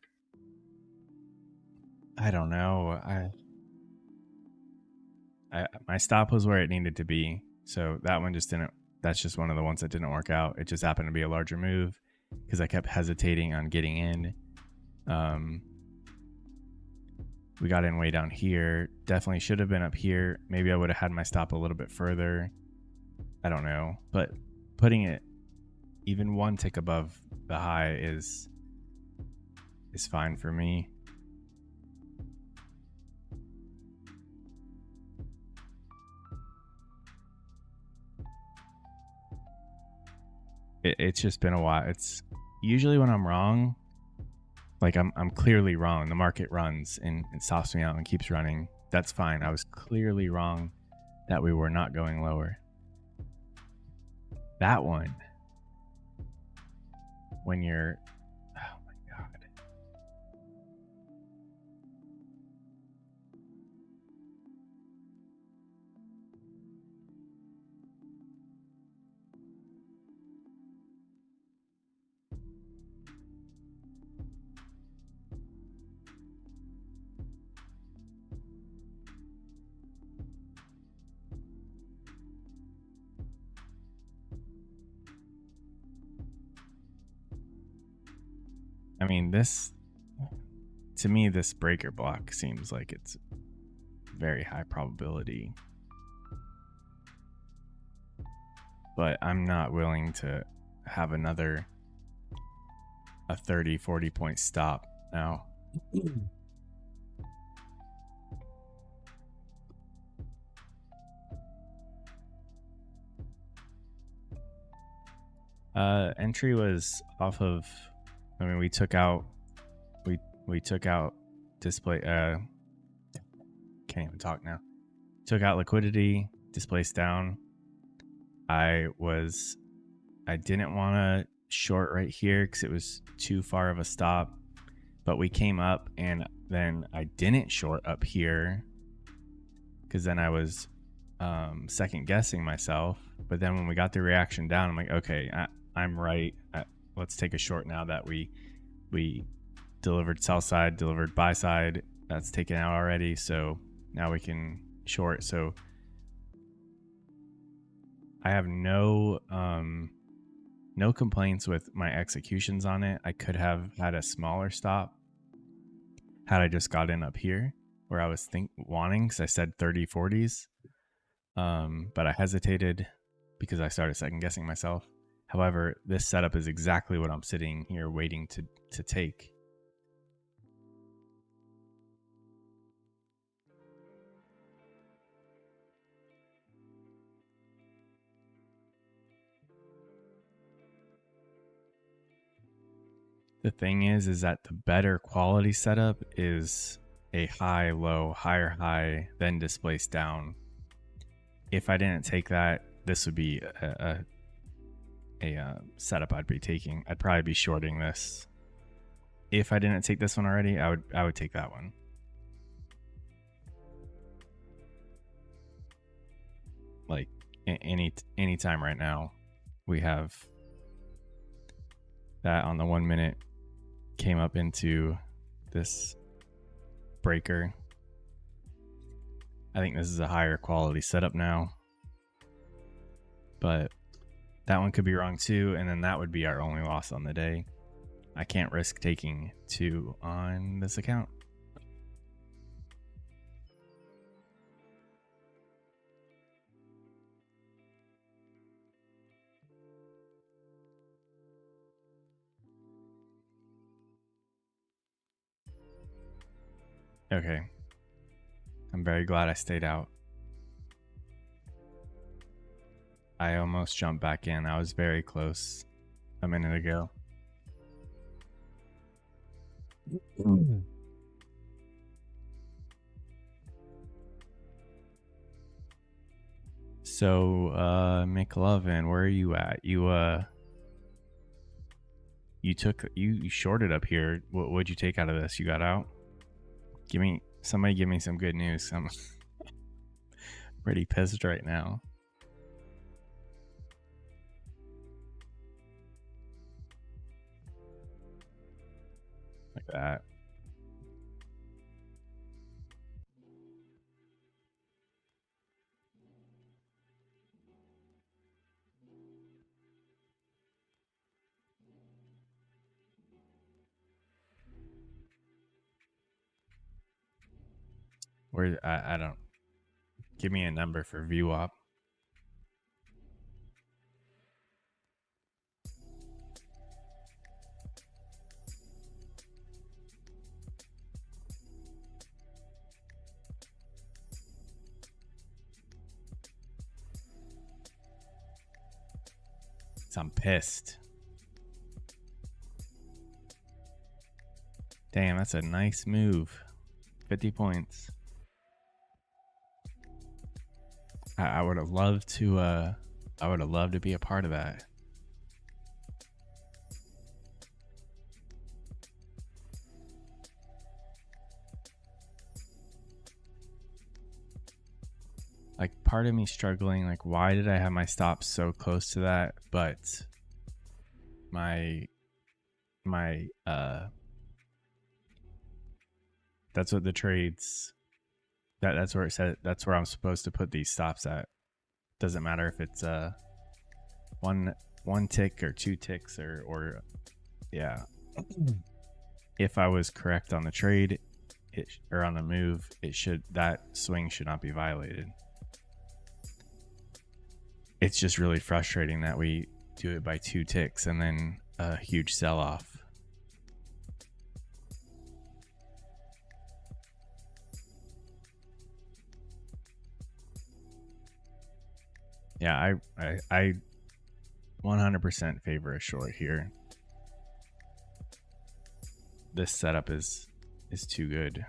I don't know. My stop was where it needed to be, so that one just didn't. That's just one of the ones that didn't work out. It just happened to be a larger move because I kept hesitating on getting in. We got in way down here. Definitely should have been up here. Maybe I would have had my stop a little bit further. I don't know, but putting it even 1 tick above the high is fine for me. It's just been a while. It's usually when I'm wrong, like I'm clearly wrong. The market runs and stops me out and keeps running. That's fine. I was clearly wrong that we were not going lower. That one, when you're, oh my God. I mean, to me, this breaker block seems like it's very high probability. But I'm not willing to have a 30, 40 point stop now. Entry was off of, I mean, we took out display, can't even talk now. Took out liquidity, displaced down. I didn't want to short right here because it was too far of a stop, but we came up and then I didn't short up here because then I was second guessing myself. But then when we got the reaction down, I'm like, okay, I'm right. Let's take a short now that we delivered sell side, delivered buy side. That's taken out already. So now we can short. So I have no complaints with my executions on it. I could have had a smaller stop had I just got in up here where I was wanting, because I said 30 40s. But I hesitated because I started second guessing myself. However, this setup is exactly what I'm sitting here waiting to take. The thing is that the better quality setup is a high, low, higher, high, then displaced down. If I didn't take that, this would be a setup I'd be taking. I'd probably be shorting this. If I didn't take this one already, I would take that one. Like any time right now, we have that on the 1 minute came up into this breaker. I think this is a higher quality setup now, but that one could be wrong too, and then that would be our only loss on the day. I can't risk taking 2 on this account. Okay. I'm very glad I stayed out. I almost jumped back in. I was very close a minute ago. So, McLovin, where are you at? You shorted up here. What'd you take out of this? You got out? Somebody give me some good news. I'm pretty pissed right now. Like that. Where I don't. Give me a number for VWAP. I'm pissed. Damn, that's a nice move. 50 points. I would have loved to be a part of that. Like, part of me struggling, like, why did I have my stops so close to that? But my that's what the trades, that's where it said, that's where I'm supposed to put these stops at. Doesn't matter if it's one tick or 2 ticks or yeah. If I was correct on the trade, or on the move, that swing should not be violated. It's just really frustrating that we do it by 2 ticks and then a huge sell off. Yeah, I 100% favor a short here. This setup is too good.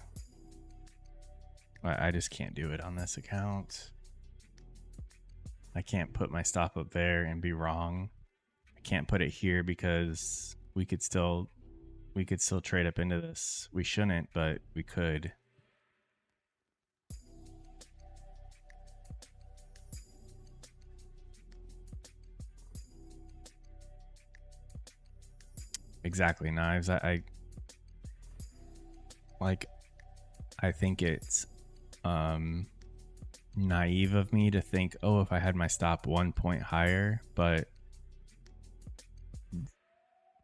I just can't do it on this account. I can't put my stop up there and be wrong. I can't put it here because we could still trade up into this. We shouldn't, but we could. Exactly, Knives. I think it's naive of me to think, oh, if I had my stop 1 point higher, but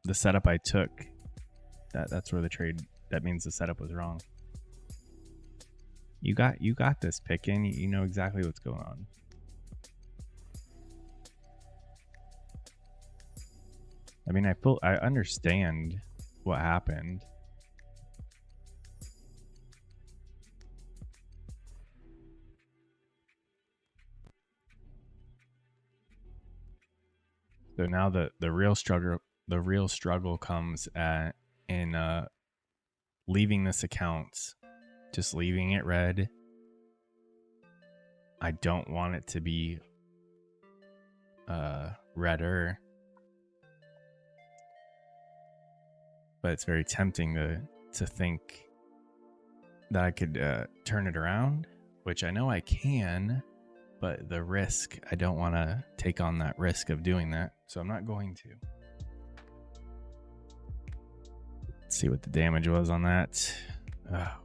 the setup I took, that's where the trade, that means the setup was wrong. You got this, Pickin. You know exactly what's going on. I mean, I understand what happened. So now the real struggle comes in leaving this account, just leaving it red. I don't want it to be redder, but it's very tempting to think that I could turn it around, which I know I can, but the risk, I don't want to take on that risk of doing that, so I'm not going to. Let's see what the damage was on that. Oh.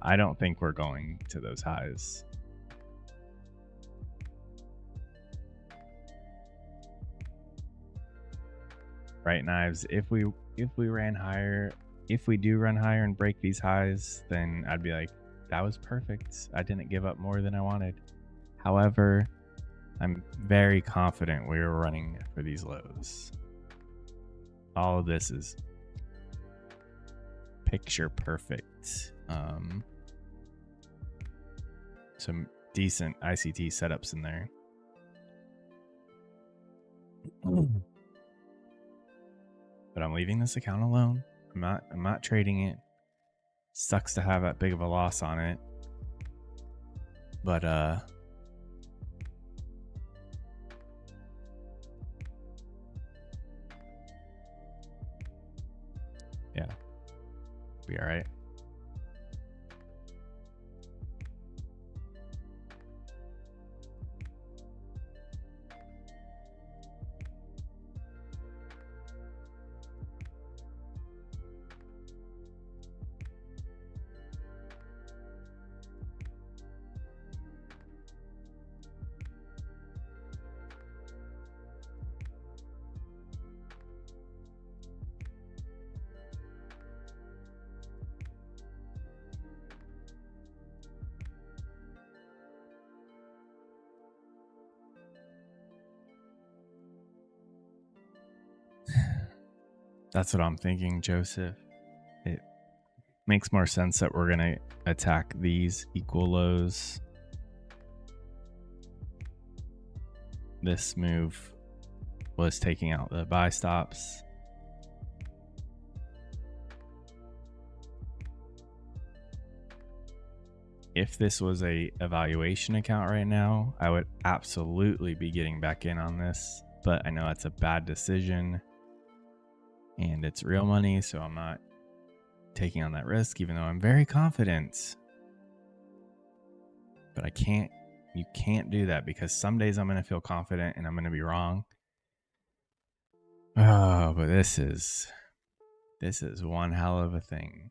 I don't think we're going to those highs. Right, Knives, if we ran higher, if we do run higher and break these highs, then I'd be like, that was perfect. I didn't give up more than I wanted. However, I'm very confident we were running for these lows. All of this is picture perfect. Some decent ICT setups in there. But I'm leaving this account alone. I'm not trading it. Sucks to have that big of a loss on it. But yeah. Be all right. That's what I'm thinking, Joseph. It makes more sense that we're going to attack these equal lows. This move was taking out the buy stops. If this was a evaluation account right now, I would absolutely be getting back in on this, but I know it's a bad decision and it's real money, so I'm not taking on that risk, even though I'm very confident. But you can't do that, because some days I'm going to feel confident and I'm going to be wrong. Oh, but this is one hell of a thing.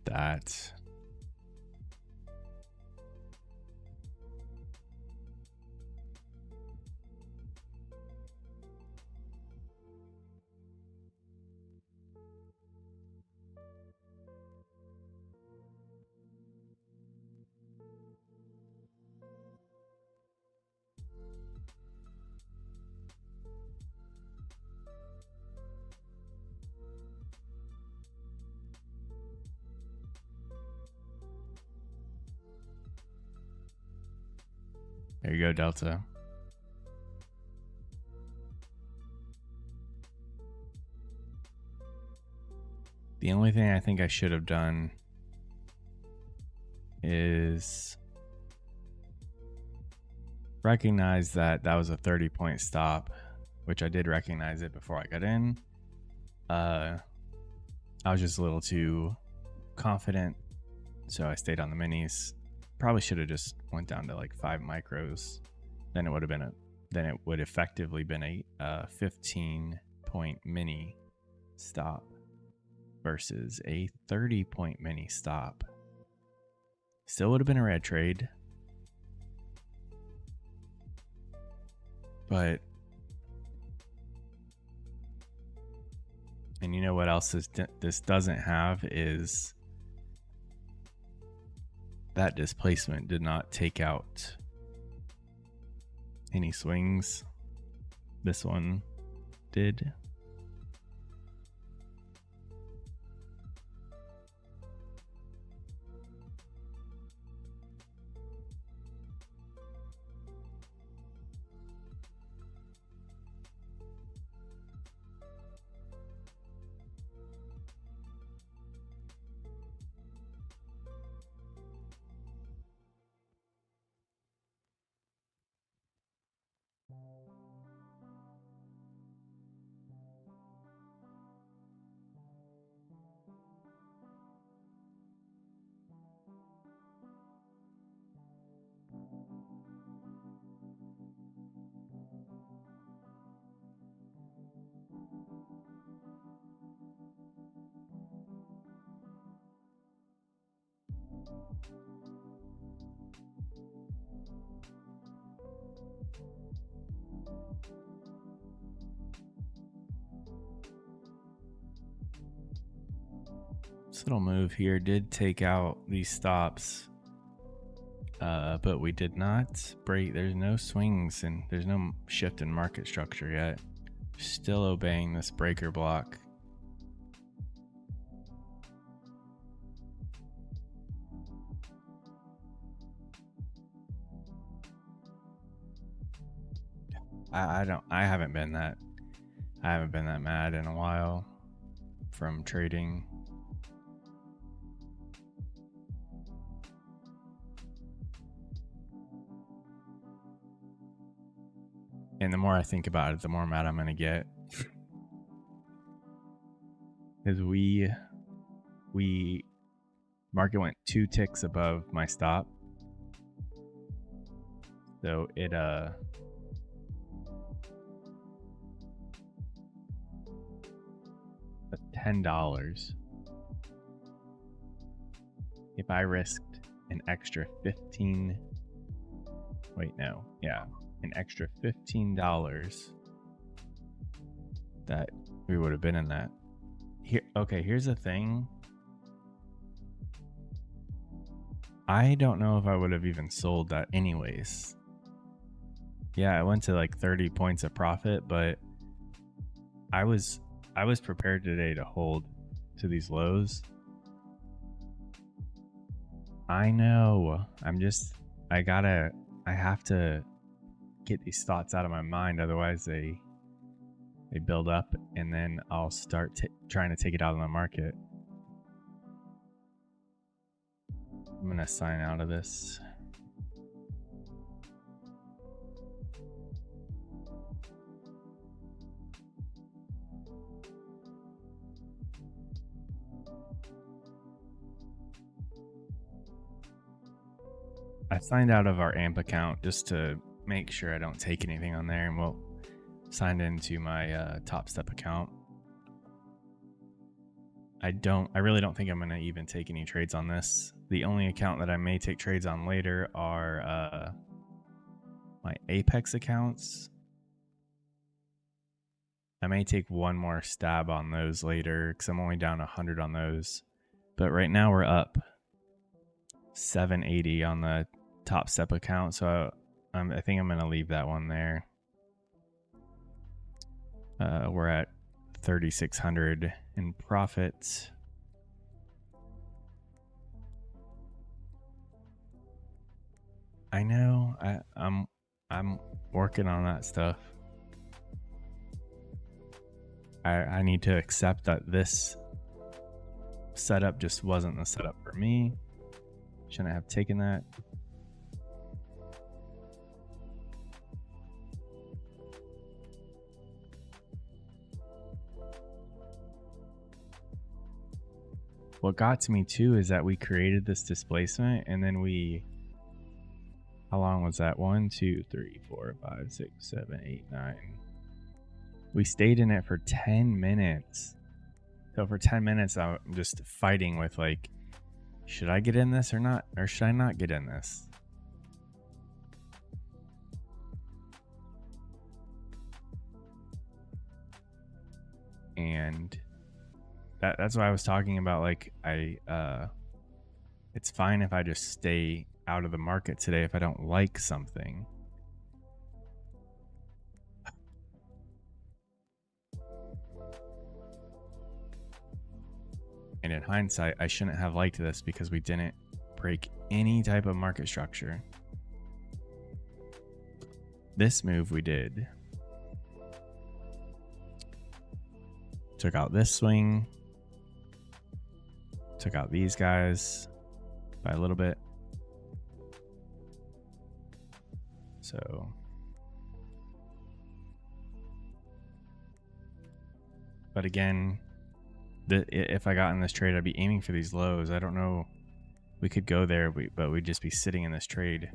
that. There you go, Delta. The only thing I think I should have done is recognize that that was a 30-point stop, which I did recognize it before I got in. I was just a little too confident, so I stayed on the minis. Probably should have just went down to like 5 micros. Then it would have been then it would effectively been a 15-point mini stop versus a 30-point mini stop. Still would have been a red trade, but and you know what else this doesn't have is that displacement did not take out any swings. This one did. This little move here did take out these stops, but we did not break. There's no swings and there's no shift in market structure yet. Still obeying this breaker block. I haven't been that mad in a while from trading. And the more I think about it, the more mad I'm going to get. Because market went 2 ticks above my stop. So it $10. If I risked an extra an extra $15, that we would have been in that. Here's the thing. I don't know if I would have even sold that anyways. Yeah, I went to like 30 points of profit, but I was prepared today to hold to these lows. I know. I have to get these thoughts out of my mind, otherwise they build up and then I'll start trying to take it out of the market. I'm gonna sign out of this. I signed out of our AMP account just to make sure I don't take anything on there, and we'll sign into my TopStep account. I really don't think I'm going to even take any trades on this. The only account that I may take trades on later are my Apex accounts. I may take one more stab on those later because I'm only down 100 on those. But right now we're up 780 on the TopStep account, so I think I'm going to leave that one there. We're at 3,600 in profit. I know. I'm working on that stuff. I need to accept that this setup just wasn't the setup for me. Shouldn't have taken that. What got to me too is that we created this displacement and then how long was that? 1, 2, 3, 4, 5, 6, 7, 8, 9. We stayed in it for 10 minutes. So for 10 minutes, I'm just fighting with like, should I get in this or not? Or should I not get in this? And that's why I was talking about, like, it's fine if I just stay out of the market today if I don't like something. And in hindsight, I shouldn't have liked this because we didn't break any type of market structure. This move we did. Took out this swing. Took out these guys by a little bit. So but again, if I got in this trade, I'd be aiming for these lows. I don't know. We could go there, but we'd just be sitting in this trade.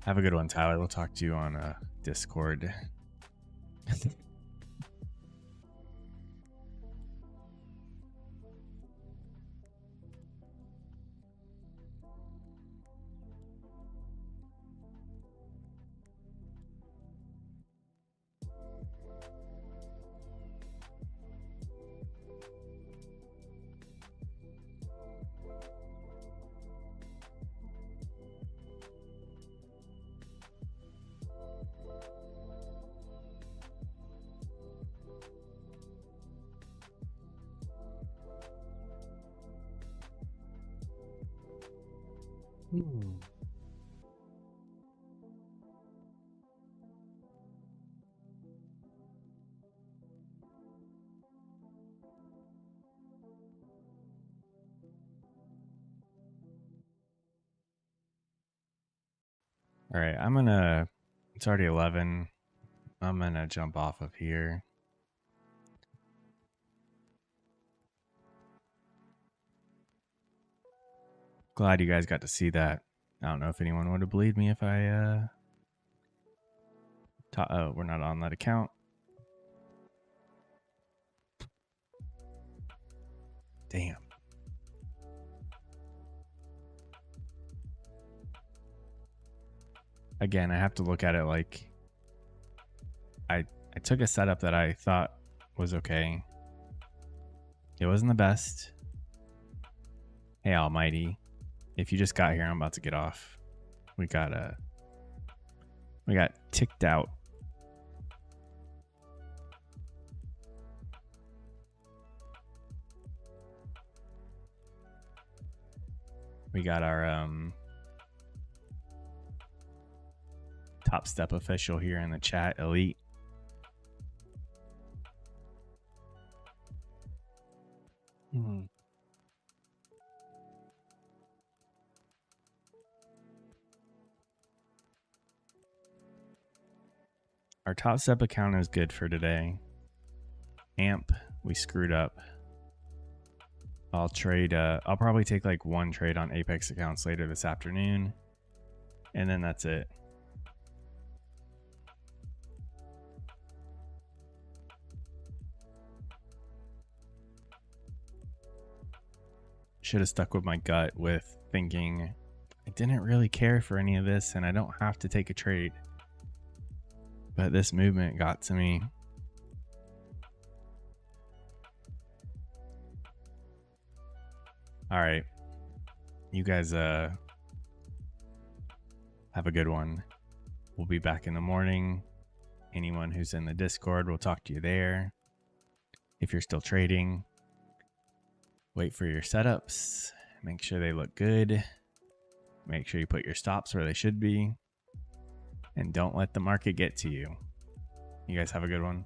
Have a good one, Tyler. We'll talk to you on Discord. All right, it's already 11. I'm gonna jump off of here. Glad you guys got to see that. I don't know if anyone would have believed me if I oh, we're not on that account. Damn. Again, I have to look at it like I took a setup that I thought was okay. It wasn't the best. Hey, Almighty. If you just got here, I'm about to get off. We got ticked out. We got our TopStep official here in the chat, Elite. Our TopStep account is good for today. AMP, we screwed up. I'll probably take like one trade on Apex accounts later this afternoon. And then that's it. should have stuck with my gut with thinking I didn't really care for any of this and I don't have to take a trade. But this movement got to me. All right. You guys have a good one. We'll be back in the morning. Anyone who's in the Discord, we'll talk to you there. If you're still trading, wait for your setups. Make sure they look good. Make sure you put your stops where they should be. And don't let the market get to you. You guys have a good one.